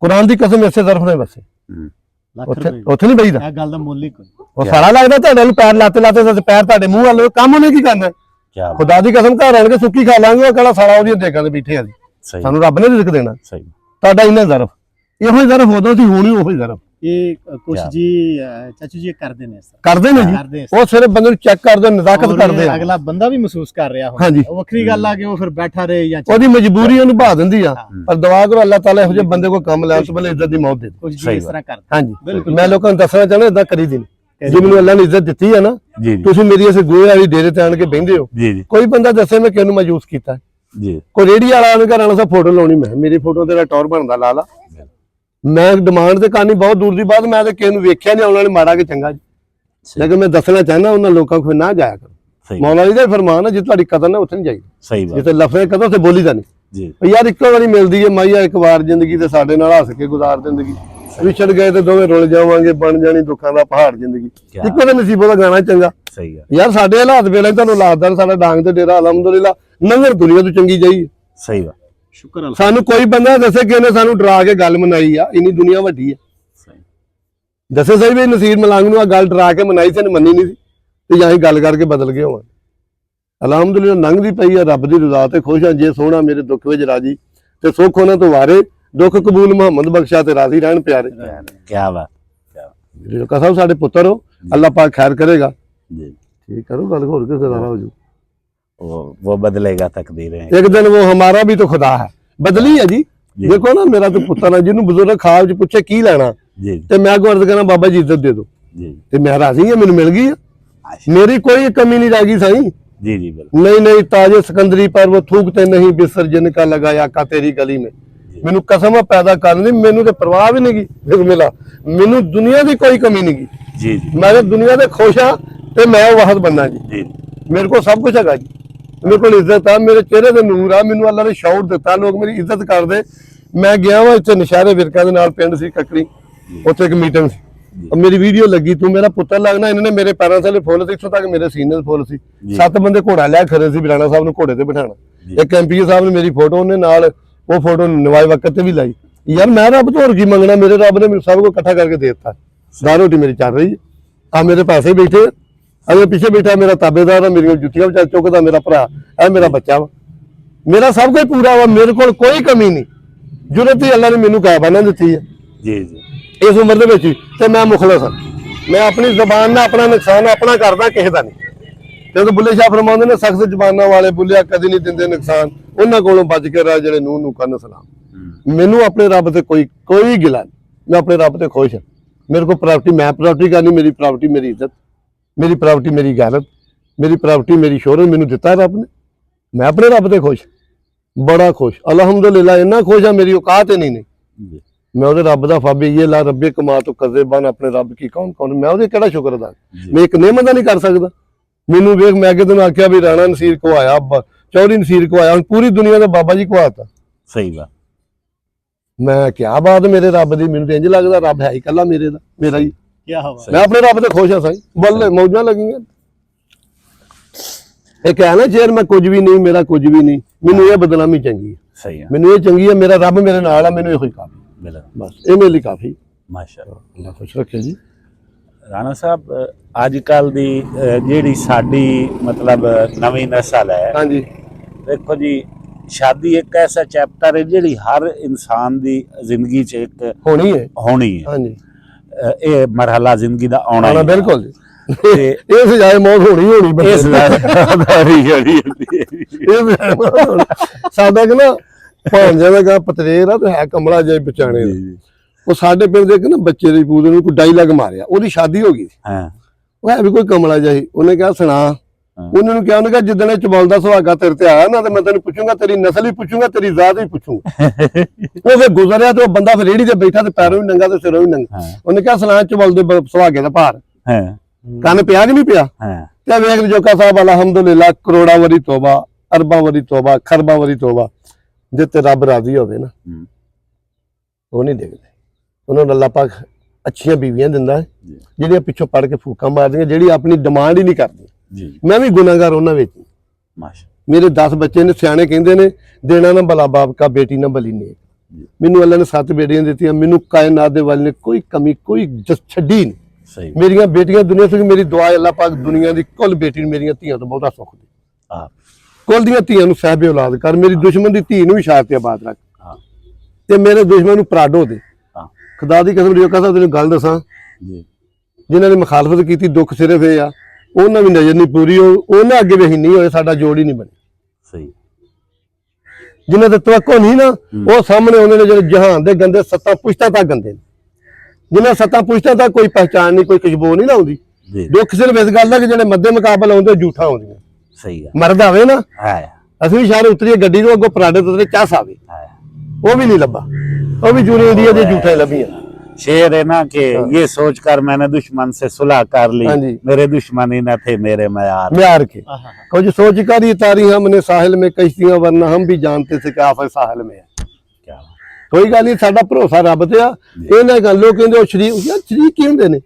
ਕੁਰਾਨ ਦੀ ਕਸਮ ਇਸੇ ਜ਼ਰਫ ਨੇ ਬਸੇ, ਹੂੰ ਲੱਖ ਉੱਥੇ ਰੁਪਏ ਉੱਥੇ ਨਹੀਂ ਬਈਦਾ। ਇਹ ਗੱਲ ਦਾ ਮੁੱਲ ਹੀ ਕੋਈ। ਉਹ ਸਾਰਾ ਲੱਗਦਾ ਤੁਹਾਡੇ ਨੂੰ ਪੈਰ ਲਾਤੇ ਪੈਰ ਤੁਹਾਡੇ ਮੂੰਹ ਵੱਲ, ਕੰਮ ਉਹਨੇ ਕੀ ਕਰਨਾ? ਕਿਆ ਬਾਤ। ਖੁਦਾ ਦੀ ਕਸਮ ਘਰ ਆਣ ਕੇ ਸੁੱਕੀ ਖਾ ਲਾਂਗੇ, ਉਹ ਕਹਿੰਦਾ ਸਾਲਾ ਉਹਦੀਆਂ ਦੇਗਾਂ ਤੇ ਬੈਠੇ ਆ ਜੀ, ਸਹੀ ਸਾਨੂੰ ਰੱਬ ਨੇ ਰਿਜ਼ਕ ਦੇਣਾ। ਸਹੀ। ਤੁਹਾਡਾ ਇੰਨਾ ਜ਼ਰਫ, ਇਹੋ ਹੀ ਜ਼ਰਫ ਉਦੋਂ ਸੀ, ਹੁਣ ਹੀ ਉਹੀ ਜ਼ਰਫ ਇਹ ਕੁਛ ਜੀ ਚਾਚੂ ਜੀ ਕਰਦੇ ਨੇ ਸਰ, ਕਰਦੇ ਨੇ ਕਰਦੇ ਜੀ। ਉਹ ਸਿਰਫ ਬੰਦੇ ਨੂੰ ਚੈੱਕ ਕਰਦੇ, ਨਜ਼ਾਕਤ ਔਰ ਕਰਦੇ ਆ। ਅਗਲਾ ਬੰਦਾ ਵੀ ਮਹਿਸੂਸ ਕਰ ਰਿਹਾ ਹੁੰਦਾ। ਹਾਂਜੀ। ਉਹ ਵੱਖਰੀ ਗੱਲ ਆ ਕਿ ਉਹ ਫਿਰ ਬੈਠਾ ਰਹੇ ਜਾਂ ਉਹਦੀ ਮਜਬੂਰੀ ਉਹਨੂੰ ਨਿਭਾ ਦਿੰਦੀ ਆ, ਪਰ ਦੁਆ ਕਰੋ ਅੱਲਾਹ ਤਾਲਾ ਇਹੋ ਜਿਹੇ ਬੰਦੇ ਕੋ ਕੰਮ ਲੈਣ ਤੋਂ ਪਹਿਲੇ ਇੱਜ਼ਤ ਦੀ ਮੌਤ ਦੇ ਦੇ। ਕੁਝ ਜੀ ਸਹੀ ਇਸ ਤਰ੍ਹਾਂ ਕਰਦੇ। ਹਾਂਜੀ, ਬਿਲਕੁਲ। ਮੈਂ ਲੋਕਾਂ ਨੂੰ ਦੱਸਣਾ ਚਾਹੁੰਦਾ ਇਦਾਂ ਕਰੀ ਦੀ ਨਹੀਂ। ਜੇ ਮੈਨੂੰ ਅੱਲਾਹ ਨੇ ਇੱਜ਼ਤ ਦਿੱਤੀ ਹੈ ਨਾ, ਜੀ ਜੀ ਤੁਸੀਂ ਮੇਰੀ ਇਸ ਗੋਹੇ ਵਾਲੀ ਡੇਰੇ ਤੇ ਆਣ ਕੇ ਬਹਿੰਦੇ ਹੋ, ਜੀ ਜੀ ਕੋਈ ਬੰਦਾ ਦੱਸੇ ਮੈਂ ਕਿਹਨੂੰ ਮਾਯੂਸ ਕੀਤਾ, ਜੀ ਕੋਈ ਰੇੜੀ ਵਾਲਾ ਆਣ ਘਰ ਵਾਲਾ ਸਾ ਫੋਟੋ ਲਾਉਣੀ, ਮੈਂ ਮੇਰੀ ਫੋਟੋ ਤੇਰਾ ਟੌਰ ਬਣਦਾ ਲਾ ਲਾ। ਮੈਂ ਡਿਮਾਂਡ ਤੇ ਕਰਨੀ ਬਹੁਤ ਦੂਰ ਦੀ ਬਾਤ, ਮੈਂ ਤੇ ਕਿਸੇ ਨੂੰ ਵੇਖਿਆ ਨਹੀਂ, ਉਹਨਾਂ ਨੇ ਮਾੜਾ ਕਿ ਚੰਗਾ ਜੀ, ਲੇਕਿਨ ਮੈਂ ਦੱਸਣਾ ਚਾਹੁੰਦਾ ਉਹਨਾਂ ਲੋਕਾਂ ਕੋਲ ਨਾ ਜਾਇਆ ਕਰੋ। ਸਹੀ ਮੌਲਾ ਜੀ ਦਾ ਫਰਮਾਨ ਹੈ, ਜੇ ਤੁਹਾਡੀ ਕਦਰ ਨਾ ਉੱਥੇ ਨਹੀਂ ਜਾਈਦਾ, ਸਹੀ ਬਾਤ। ਜਿੱਥੇ ਲਫ਼ਜ਼ ਕਦਰ ਉੱਥੇ ਬੋਲੀ ਦਾ ਨਹੀਂ। ਜੀ ਯਾਰ ਇੱਕੋ ਵਾਰੀ ਮਿਲਦੀ ਹੈ ਮਾਈਆ, ਇੱਕ ਵਾਰ ਜ਼ਿੰਦਗੀ ਤੇ ਸਾਡੇ ਨਾਲ ਹੱਸ ਕੇ ਗੁਜ਼ਾਰ ਜ਼ਿੰਦਗੀ, ਵਿਛੜ ਗਏ ਤੇ ਦੋਵੇਂ ਰੁੱਲ ਜਾਵਾਂਗੇ, ਬਣ ਜਾਣੀ ਦੁੱਖਾਂ ਦਾ ਪਹਾੜ ਜ਼ਿੰਦਗੀ। ਇੱਕੋ ਦੇ ਨਸੀਬੋਂ ਦਾ ਗਾਣਾ ਚੰਗਾ ਸਹੀ ਹੈ। ਯਾਰ, ਸਾਡੇ ਹਾਲਾਤ ਵੇਲੇ ਤੁਹਾਨੂੰ ਲਾਦਦਾਰ ਸਾਡਾ ਡਾਂਗ ਤੇ ਡੇਰਾ ਅਲਹਮਦੁਲਿਲਾ ਨੰਗਰ ਦੁਨੀਆ ਤੋਂ ਚੰਗੀ ਜਾਈ। ਸਹੀ ਬਾਤ। ਸ਼ੁਕਰ ਅਲਹਮਦੁਲਿਲਾ। ਸਾਨੂੰ ਕੋਈ ਬੰਦਾ ਦੱਸੇ ਕਿ ਇਹਨੇ ਸਾਨੂੰ ਡਰਾ ਕੇ ਗੱਲ ਮਨਾਈ ਆ, ਇੰਨੀ ਦੁਨੀਆ ਵੱਡੀ ਆ, ਸਹੀ। ਦੱਸੇ ਸਹੀ ਵੀ ਨਸੀਰ ਮਲੰਗ ਨੂੰ ਆ ਗੱਲ ਡਰਾ ਕੇ ਮਨਾਈ ਸੀ, ਮੰਨੀ ਨਹੀਂ ਸੀ, ਤੇ ਜਾਂ ਹੀ ਗੱਲ ਕਰਕੇ ਬਦਲ ਗਏ ਹੋਵਾਂ। ਅਲਹਮਦੁਲਿਲਾ ਲੰਘਦੀ ਪਈ ਆ, ਰੱਬ ਦੀ ਰਜ਼ਾ ਤੇ ਖੁਸ਼ ਆ। ਜੇ ਸੋਹਣਾ ਮੇਰੇ ਦੁੱਖ ਵਿੱਚ ਰਾਜੀ ਤੇ ਸੁੱਖ ਉਹਨਾਂ ਤੋਂ ਵਾਰੇ, ਦੁੱਖ ਕਬੂਲ ਮੁਹੰਮਦ ਬਖਸ਼ਾ ਤੇ ਰਾਜ਼ੀ ਰਹਿਣ ਪਿਆਰੇ। ਕਿਆ ਬਾਤ। ਜਿਹੜੇ ਕਸਮ ਸਾਡੇ ਪੁੱਤਰ ਹੋ, ਅੱਲਾਹ ਪਾਕ ਖੈਰ ਕਰੇਗਾ। जी ठीक करो गल होर के खुदा हो जो वो बदलेगा तकदीरें। एक दिन वो हमारा भी तो खुदा है, बदली है जी। देखो ना, मेरा तो पुत्र है जिन्होंने बुजुर्ग खाब च पूछे की लेना, जी ते मैं को अर्ज करना बाबा जी इज्जत दे दो, जी ते मैं राजी है, मैंने मिल गई है, मेरी कोई कमी नहीं रह गई साईं। जी जी बिल्कुल। नहीं नहीं, ताजे सिकंदरी पर वो थूकते नहीं बिस्तर जिनका लगाया का तेरी गली में। मैनू कसम पैदा करने दी, मैनू तो परवाह भी नहीं की मिला, मैनू दुनिया की कोई कमी नहीं की। जी जी मैं दुनिया से खुश हाँ, ते मैं वाहद बनना जी। जी मेरे को सब कुछ है जी, मेरे को इज्जत है, मेरे चेहरे ते नूर आ, मैनू अल्लाह ने शौर दिता, लोग मेरी इज्जत करते। मैं गया वा इत्थे नशहरे विरका दे नाल पिंड सी ककड़ी, उत्थे एक मीटिंग सी, और मेरी वीडियो लगी, तू मेरा पुत्र लगना। इन्होंने मेरे पैरों थले फुल थे, इत्थों तक मेरे सीने ते फुल सी। 7 बंदे घोड़ा लिया खड़े सी, बिराना साहब ने घोड़े ते बिठाना, एक एमपी साहब ने मेरी फोटो उन्हें नाल वो फोटो नवाज वक्त ते भी लाई। यार मैं रब तो होर की मंगना, मेरे रब ने मेरे सब को इकट्ठा करके दे दिता। दाल रोटी मेरी चल रही है, आ मेरे पैसे बैठे, अगर पीछे बैठा मेरा ताबेदार, मेरी जुत्तियां बेचारा चुकदा मेरा भरा, ऐ मेरा बच्चा वा, मेरा सब कुछ पूरा वा, मेरे को कोई कमी नहीं। जरूरत ही अल्लाह ने मैनू कायबाना दी है जी जी। इस उम्र दे विच, ते मैं मुखलस हाँ। मैं अपनी जबान ना अपना नुकसान अपना करदा, किसी दा नहीं। क्योंकि बुल्ले शाह फरमाते ने सख्त जबाना वाले बुल्लिया कदी नहीं दिंदे नुकसान, उन्हां कोलों बच के रह जेड़े नूह नूं करन सलाम। मैनू अपने रब ते कोई गिला नहीं, मैं अपने रब ते खुश हाँ। मेरे को प्रॉपर्टी, मैं प्रॉपर्टी करनी, मेरी प्रॉपर्टी मेरी इज्जत, मेरी प्रॉपर्टी मेरी गैरत, मेरी प्रॉपर्टी मेरी शोहरत, मैनू दिता रब ने। मैं अपने रब ते खुश, बड़ा खुश अल्हम्दुलिल्लाह, इन्ना खुश हाँ मेरी औकात ही नहीं। मैं उहदे रब दा फाबे ये ला रब्बे कमा तो कज़े बन, अपने रब की कौन कौन, मैं उहदे केड़ा शुक्र अदा, मैं एक नेमत नहीं कर सकदा। मैनू वेख, मैं किते नूं आख्या भी राणा नसीर को आया, चौधरी नसीर को आया, पूरी दुनिया का बाबा जी को आता। सही बात। मैं क्या बात मेरे रब दी, मैनू इंज लगदा रब है ही कल्ला मेरे दा, मेरा ही। क्या हुआ? मैं अपने रब ते खुश हाँ साईं, बल्ले मौजां लगियां। एक है ना शेर, मैं कुछ भी नहीं, मेरा कुछ भी नहीं, मैनू ये बदनामी चंगी है, सही है। मैनू ये चंगी है, मेरा रब मेरे नाल है, मैनू ये काफी, बिल्कुल बस ये मेरे लिए काफी। माशाअल्लाह। अल्लाह खुश रखे जी। राणा साहब ਅੱਜ ਕੱਲ ਦੀ ਜਿਹੜੀ ਸਾਡੀ ਮਤਲਬ ਨਵੀਂ ਨਸਲ ਹੈ, हाँ जी, ਦੇਖੋ ਜੀ ਸ਼ਾਦੀ ਇੱਕ ਐਸਾ ਚੈਪਟਰ ਹੈ ਜਿਹੜੀ ਹਰ ਇਨਸਾਨ ਦੀ ਜ਼ਿੰਦਗੀ 'ਚ ਇੱਕ होनी है। ਹੋਣੀ ਹੈ। हाँ जी, ਇਹ ਮਰਹਲਾ ਜ਼ਿੰਦਗੀ ਦਾ ਆਉਣਾ हाँ ਹੀ ਹੈ। बिल्कुल जी। ये सजाए मौत होनी होनी बंदे ਇਸ दी। ये सजाए मौत होनी। साडा कि ना भांजे दा गा पतरेर आ, ते है कमला जिहा बचाने दा। ਉਹ ਸਾਡੇ ਪਿੰਡ ਦੇ ਇੱਕ ਨਾ ਬੱਚੇ ਦੀ ਪੂਰੇ ਨੂੰ ਕੋਈ ਡਾਇਲੌਗ ਮਾਰਿਆ, ਉਹਦੀ ਸ਼ਾਦੀ ਹੋ ਗਈ, ਹਾਂ ਉਹ ਹੈ ਵੀ ਕੋਈ ਕਮਲਾ ਜਿਹਾ ਸੀ। ਉਹਨੇ ਕਿਹਾ ਸੁਣਾ, ਉਹਨਾਂ ਨੂੰ ਕਿਹਾ, ਉਹਨੇ ਕਿਹਾ ਜਿੱਦਣ ਇਹ ਚਬਲਦਾ ਸੁਹਾਗਾ ਤੇਰੇ ਤੇ ਆਇਆ ਨਾ, ਤੇ ਮੈਂ ਤੈਨੂੰ ਪੁੱਛੂੰਗਾ, ਤੇਰੀ ਨਸਲ ਵੀ ਪੁੱਛੂੰਗਾ, ਤੇਰੀ ਜ਼ਾਤ ਵੀ ਪੁੱਛੂੰਗਾ। ਉਹ ਫਿਰ ਗੁਜ਼ਰਿਆ ਤੇ ਉਹ ਬੰਦਾ ਫਿਰ ਰੇੜੀ ਤੇ ਬੈਠਾ ਤੇ ਪੈਰੋਂ ਵੀ ਨੰਗਾ ਤੇ ਸਿਰੋਂ ਵੀ ਨੰਗਾ। ਉਹਨੇ ਕਿਹਾ ਸੁਣਾ ਚਬਲਦੇ ਸੁਹਾਗੇ ਦਾ ਭਾਰ, ਹਾਂ ਕੰਨ ਪਿਆ ਕਿ ਨਹੀਂ ਪਿਆ? ਹਾਂ ਤੇ ਵੇਖ ਜੋਕਾ ਸਾਹਿਬ ਅਲਹਮਦੁਲਿਲਾ ਕਰੋੜਾਂ ਵਾਰੀ ਤੋਬਾ, ਅਰਬਾਂ ਵਾਰੀ ਤੋਬਾ, ਖਰਬਾਂ ਵਾਰੀ ਤੋਬਾ, ਜੇ ਤੇ ਰੱਬ ਰਾਜ਼ੀ ਹੋਵੇ ਨਾ ਉਹ ਨਹੀਂ ਦੇਖਦੇ। ਉਹਨਾਂ ਨੂੰ ਅੱਲਾਹ ਪਾਕ ਅੱਛੀਆਂ ਬੀਵੀਆਂ ਦਿੰਦਾ ਹੈ ਜਿਹੜੀਆਂ ਪਿੱਛੋਂ ਪੜ ਕੇ ਫੂਕਾਂ ਮਾਰਦੀਆਂ, ਜਿਹੜੀ ਆਪਣੀ ਡਿਮਾਂਡ ਹੀ ਨਹੀਂ ਕਰਦੀ। ਮੈਂ ਵੀ ਗੁਨਾਹਗਾਰ ਉਹਨਾਂ ਵਿੱਚ। ਮਾਸ਼ਾ ਮੇਰੇ 10 ਬੱਚੇ ਨੇ, ਸਿਆਣੇ ਕਹਿੰਦੇ ਨੇ ਦੇਣਾ ਨਾ ਭਲਾ ਬਾਪ ਕਾ ਬੇਟੀ ਨਾ ਬਲੀ ਨੇ। ਮੈਨੂੰ ਅੱਲਾਹ ਨੇ 7 ਬੇਟੀਆਂ ਦਿੱਤੀਆਂ, ਮੈਨੂੰ ਕਾਇਨਾਤ ਦੇ ਵਾਲੇ ਨੇ ਕੋਈ ਕਮੀ ਕੋਈ ਛੱਡੀ ਨਹੀਂ। ਸਹੀ ਮੇਰੀਆਂ ਬੇਟੀਆਂ ਦੁਨੀਆ ਤੋਂ, ਮੇਰੀ ਦੁਆ ਹੈ ਅੱਲਾਹ ਪਾਕ ਦੁਨੀਆ ਦੀ ਕੁੱਲ ਬੇਟੀ ਨੂੰ ਮੇਰੀਆਂ ਧੀਆਂ ਤੋਂ ਬਹੁਤਾ ਸੁੱਖ ਦੇ। ਹਾਂ ਕੁੱਲ ਦੀਆਂ ਧੀਆਂ ਨੂੰ ਸਾਹਿਬ ਔਲਾਦ ਕਰ, ਮੇਰੀ ਦੁਸ਼ਮਣ ਦੀ ਧੀ ਨੂੰ ਵੀ ਸ਼ਾਇਦ ਤੇ ਆਬਾਦ ਰੱਖ, ਹਾਂ ਤੇ ਮੇਰੇ ਦੁਸ਼ਮਣ ਨੂੰ ਪਰਾਡੋ ਦੇ। ਹਾਂ ਖੁਦਾ ਦੀ ਕਸਮ ਜੋ ਕਹਦਾ ਤੈਨੂੰ ਗੱਲ ਦੱਸਾਂ, ਜੀ ਜਿਨ੍ਹਾਂ ਨੇ ਮੁਖਾਲਫਤ ਕੀਤੀ ਦੁੱਖ ਸਿਰਫ ਇਹ ਆ ਉਹਨਾਂ ਵੀ ਨਜ਼ਰ ਨਹੀਂ ਪੂਰੀ, ਉਹਨਾਂ ਅੱਗੇ ਵੀ ਅਸੀਂ ਨਹੀਂ ਹੋਏ, ਸਾਡਾ ਜੋੜ ਹੀ ਨਹੀਂ ਬਣਿਆ। ਸਹੀ ਜਿਨ੍ਹਾਂ ਤੇ ਤਵੱਕੋ ਨਹੀਂ ਨਾ ਉਹ ਸਾਹਮਣੇ ਆਉਂਦੇ ਨੇ, ਜਿਹੜੇ ਜਹਾਨ ਦੇ ਗੰਦੇ 7 ਪੁਸ਼ਤਾਂ ਤੱਕ ਗੰਦੇ ਨੇ, ਜਿਨ੍ਹਾਂ 7 ਪੁਸ਼ਤਾਂ ਤੱਕ ਕੋਈ ਪਹਿਚਾਣ ਨਹੀਂ, ਕੋਈ ਖੁਸ਼ਬੂ ਨਹੀਂ ਲਾਉਂਦੀ। ਜੀ ਦੁੱਖ ਸਿਰਫ ਇਸ ਗੱਲ ਦਾ ਕਿ ਜਿਹੜੇ ਮੱਦੇ ਮੁਕਾਬਲ ਆਉਂਦੇ ਝੂਠਾਂ ਆਉਂਦੀਆਂ। ਸਹੀ ਹੈ ਮਰਦ ਆਵੇ ਨਾ, ਹੈ ਅਸੀਂ ਵੀ ਸ਼ਹਿਰ ਉਤਰੀਏ ਗੱਡੀ ਤੋਂ ਅੱਗੋਂ ਪਰਾਡੇ ਤੋਂ ਉਤਰੇ ਚਾਹ ਆਵੇ, ਹੈ वो भी नहीं लभा, वो भी जूनी इंडिया की झूठे लभियां। शेर है ना कि ये सोचकर मैंने दुश्मन से सुलह कर ली, हाँ जी। मेरे दुश्मन ही न थे मेरे मयार। म्यार के कुछ सोच कर ही तारी हमने साहिल में कश्तियां, वरना हम भी जानते थे कि आफत साहिल में है। क्या कोई गल नहीं, साडा भरोसा रब ते आ। इन्हां गल्लों कहंदे शरीक यार, शरीक की हुंदे ने?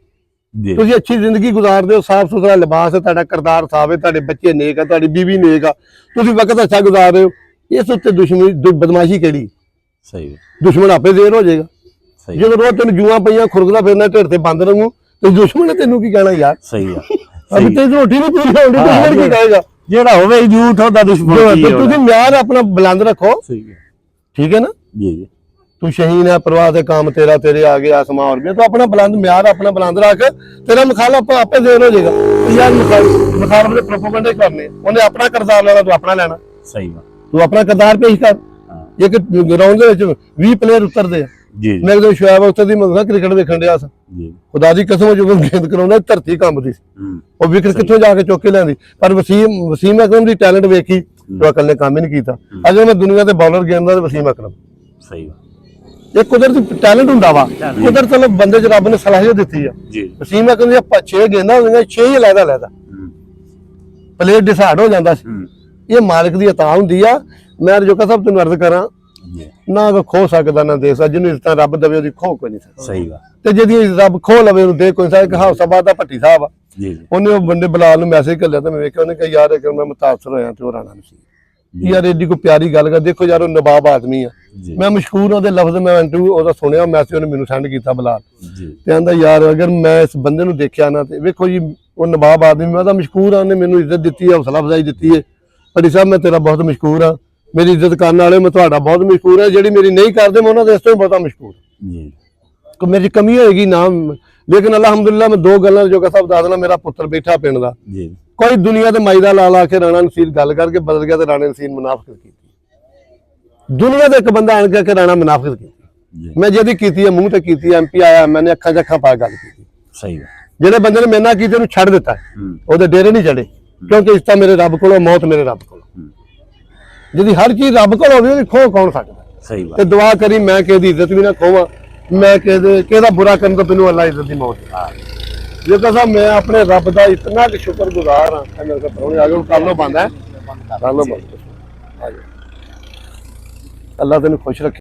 जी तुसीं अच्छी जिंदगी गुजारदे हो, साफ सुथरा लिबास है, तुहाडा किरदार साफ है, तुहाडे बच्चे नेक है, तुहाडी बीवी नेक आ, तुसीं वक्त अच्छा गुजार रहे हो, इस उत्ते दुश्मनी बदमाशी किहड़ी? सही है, दुश्मन आपे देर हो जाएगा। सही ਜਦੋਂ ਰੋਜ਼ ਤੈਨੂੰ ਜੂਆਂ ਪਈਆਂ ਖੁਰਕਦਾ ਫਿਰਨਾ ਢਿੱਡ ਤੇ ਬੰਦ ਰੰਗੂ, ਤੇ ਦੁਸ਼ਮਣ ਨੇ ਤੈਨੂੰ ਕੀ ਕਹਿਣਾ ਯਾਰ? सही है ਅਭੀ ਤੇ ਰੋਟੀ ਨਹੀਂ ਪੂਰੀ ਹੋਣੀ, ਦੁਸ਼ਮਣ ਕੀ ਕਹੇਗਾ? जेड़ा होवे ही झूठ होता दुश्मन की ਤੇ होना। ਤੁਸੀਂ ਮਿਆਰ ਆਪਣਾ ਬੁਲੰਦ ਰੱਖੋ, सही है ठीक है ना? जी जी तू शहीन है, परवाह से काम तेरा तेरे आगे आसमां और भी, तो अपना बुलंद म्यार अपना बुलंद रख, तेरा मुखालफ आपे देर हो जाएगा। यार मुखालफ ने प्रोपेगेंडा करने, उन्हें अपना किरदार लेना, तू अपना लेना, सही है तू अपना किरदार पेश कर। एक ग्राउंड ਦੇ ਵਿੱਚ 20 ਪਲੇਅਰ ਉਤਰਦੇ ਆ, जी ਮੈਂ ਜਦੋਂ ਸ਼ੁਆਬ ਉੱਤੇ ਦੀ ਮੈਂ ਕ੍ਰਿਕਟ ਵੇਖਣ ਡਿਆ ਸੀ, जी ਖੁਦਾ ਦੀ ਕਸਮ ਜਦੋਂ ਗੇਂਦ ਕਰਾਉਂਦਾ ਧਰਤੀ ਕੰਬਦੀ ਸੀ, ਉਹ ਵਿਕਟ ਕਿੱਥੋਂ ਜਾ ਕੇ ਚੁੱਕ ਕੇ ਲਿਆਂਦੀ। ਪਰ ਵਸੀਮ ਅਕਰਮ ਦੀ ਟੈਲੈਂਟ ਵੇਖੀ, ਉਹ ਅਕਲ ਨੇ ਕੰਮ ਹੀ ਨਹੀਂ ਕੀਤਾ। ਅਜੇ ਮੈਂ ਦੁਨੀਆ ਦੇ ਬੌਲਰ ਗੇਂਦਾ ਤੇ ਵਸੀਮ ਅਕਰਮ, सही है ਇਹ ਕੁਦਰਤੀ ਟੈਲੈਂਟ ਹੁੰਦਾ ਵਾ, ਕੁਦਰਤ ਵੱਲੋਂ ਬੰਦੇ 'ਚ ਰੱਬ ਨੇ ਸਲਾਹੀਅਤ ਦਿੱਤੀ ਆ। जी ਵਸੀਮ ਅਕਰਮ ਦੀਆਂ 6 ਗੇਂਦਾਂ ਹੁੰਦੀਆਂ, 6 ਹੀ ਲੈਦਾ ਪਲੇਅਰ ਡਿਸਾਈਡ ਹੋ ਜਾਂਦਾ ਸੀ। ਇਹ ਮਾਲਕ ਦੀ ਅਤਾ ਹੁੰਦੀ ਆ। ਮੈਂ ਜੋਕਾ ਸਾਹਿਬ ਤੈਨੂੰ ਅਰਜ਼ ਕਰਾਂ, जी ਨਾ ਕੋ ਖੋ ਸਕਦਾ ਨਾ ਦੇ ਸਕਦਾ, ਜਿਹਨੂੰ ਇੱਜ਼ਤਾਂ ਰੱਬ ਦੇਵੇ ਉਹਦੀ ਖੋ ਕੋਈ ਨਹੀਂ ਸਕਦਾ, सही है ਤੇ ਜਿਹਦੀ ਰੱਬ ਖੋ ਲਵੇ ਉਹਨੂੰ ਦੇ ਕੋਈ ਸਕਦਾ। ਇੱਕ ਹੌਸਾਬਾਦ ਦਾ ਭੱਟੀ ਸਾਹਿਬ ਆ, जी ਉਹਨੇ ਉਹ ਬੰਦੇ ਬਲਾਲ ਨੂੰ ਮੈਸੇਜ ਕਰ ਲਿਆ, ਤੇ ਮੈਂ ਵੇਖਿਆ ਉਹਨੇ ਕਿਹਾ ਯਾਰ ਕਿ ਮੈਂ ਮੁਤਾਸਰ ਹੋਇਆ ਤੇ ਉਹ ਰਾਣਾ ਨਸੀਬ ਯਾਰ ਏਡੀ ਕੋਈ ਪਿਆਰੀ ਗੱਲ ਕਰ। ਦੇਖੋ ਯਾਰ ਉਹ ਨਵਾਬ ਆਦਮੀ ਆ, जी ਮੈਂ ਮਸ਼ਕੂਰ ਉਹਦੇ ਲਫ਼ਜ਼ ਮੈਂ ਇੰਟਰਵਿਊ ਉਹਦਾ ਸੁਣਿਆ, ਮੈਸੇਜ ਉਹਨੇ ਮੈਨੂੰ ਸੈਂਡ ਕੀਤਾ ਬਲਾਲ, जी ਤੇ ਆਂਦਾ ਯਾਰ ਅਗਰ ਮੈਂ ਇਸ ਬੰਦੇ ਨੂੰ ਦੇਖਿਆ ਨਾ, ਤੇ ਵੇਖੋ ਜੀ ਉਹ ਨਵਾਬ ਆਦਮੀ, ਮੈਂ ਤਾਂ ਮਸ਼ਕੂਰ ਆ, ਉਹਨੇ ਮੈਨੂੰ ਇੱਜ਼ਤ ਦਿੱਤੀ ਹੈ, ਹੌਸਲਾ ਅਫਜ਼ਾਈ ਦਿੱਤੀ ਹੈ। ਭੱਟੀ ਸਾਹਿਬ ਮੈਂ ਤੇਰਾ ਬਹੁਤ ਮਸ਼ਕੂਰ ਆ, ਮੇਰੀ ਇੱਜ਼ਤ ਕਰਨ ਵਾਲੇ ਮੈਂ ਤੁਹਾਡਾ ਬਹੁਤ ਮਸ਼ਕੂਰ ਹੈ, ਜਿਹੜੀ ਮੇਰੀ ਨਹੀਂ ਕਰਦੇ ਮੈਂ ਉਹਨਾਂ ਦੇ ਇਸ ਤੋਂ ਵੀ ਬਹੁਤਾ ਮਸ਼ਕੂਰ। जी ਕਿ ਮੇਰੀ ਕਮੀ ਹੋਏਗੀ ਨਾ, ਲੇਕਿਨ ਅਲਹਮਦੁਲਿਲਾ ਮੈਂ 2 ਗੱਲਾਂ ਜੋ ਕਿ ਸਾਹਿਬ ਦੱਸ ਦੇਣਾ, ਮੇਰਾ ਪੁੱਤਰ ਬੈਠਾ ਪਿੰਡ ਦਾ, जी ਕੋਈ ਦੁਨੀਆ ਤੇ ਮਾਈ ਦਾ ਲਾ ਕੇ ਰਾਣਾ ਨਸੀਰ ਗੱਲ ਕਰਕੇ ਬਦਲ ਗਿਆ, ਤੇ ਰਾਣੇ ਨਸੀਰ ਮੁਨਾਫਿਕਤ ਕੀਤੀ। ਦੁਨੀਆ ਦੇ ਇੱਕ ਬੰਦਾ ਆਣ ਕੇ ਰਾਣਾ ਮੁਨਾਫਿਕਤ ਕੀਤੀ, जी ਮੈਂ ਜਿਹਦੀ ਕੀਤੀ ਹੈ ਮੂੰਹ ਤੇ ਕੀਤੀ ਹੈ, MP ਆਇਆ, ਮੈਨੇ ਅੱਖਾਂ 'ਚ ਅੱਖਾਂ ਪਾ ਗੱਲ ਕੀਤੀ। सही है ਜਿਹੜੇ ਬੰਦੇ ਨੇ ਮੇਰੇ ਨਾਲ ਕੀਤੀ ਉਹਨੂੰ ਛੱਡ ਦਿੱਤਾ, ਉਹਦੇ ਡੇਰੇ ਨਹੀਂ ਚੜੇ, ਕਿਉਂਕਿ ਇਸ ਤਾਂ ਮੇਰੇ ਰੱਬ ਕੋਲੋਂ, ਮੌਤ ਮੇਰੇ ਰੱਬ ਕੋਲੋਂ। ਜਿਹਦੀ ਹਰ ਚੀਜ਼ ਰੱਬ ਕੋਲ ਹੋਵੇ ਉਹਦੀ ਖੋਹ ਕੌਣ ਸਕਦਾ? सही ਤੇ बात ਦੁਆ ਕਰੀ ਮੈਂ ਕਿਸੇ ਦੀ ਇੱਜ਼ਤ ਵੀ ਨਾ ਖੋਵਾਂ, ਮੈਂ ਕਿਹਦਾ ਬੁਰਾ ਕਰਨ ਤੋਂ ਮੈਨੂੰ ਅੱਲਾ ਇੱਜ਼ਤ ਦੀ ਮੌਤ ਦੇ। ਜੇ ਤਾਂ ਸਾਹਿਬ ਮੈਂ ਆਪਣੇ ਰੱਬ ਦਾ ਇਤਨਾ ਕਿ ਸ਼ੁਕਰਗੁਜ਼ਾਰ ਹਾਂ। ਮੇਰੇ ਕੋਲ ਪਰੋਣੇ ਆ ਗਏ, ਕਰ ਲੋ ਬੰਦ ਹੈ, ਕਰ ਲੋ ਬੰਦ। ਅੱਲਾ ਤੈਨੂੰ ਖੁਸ਼ ਰੱਖੇ।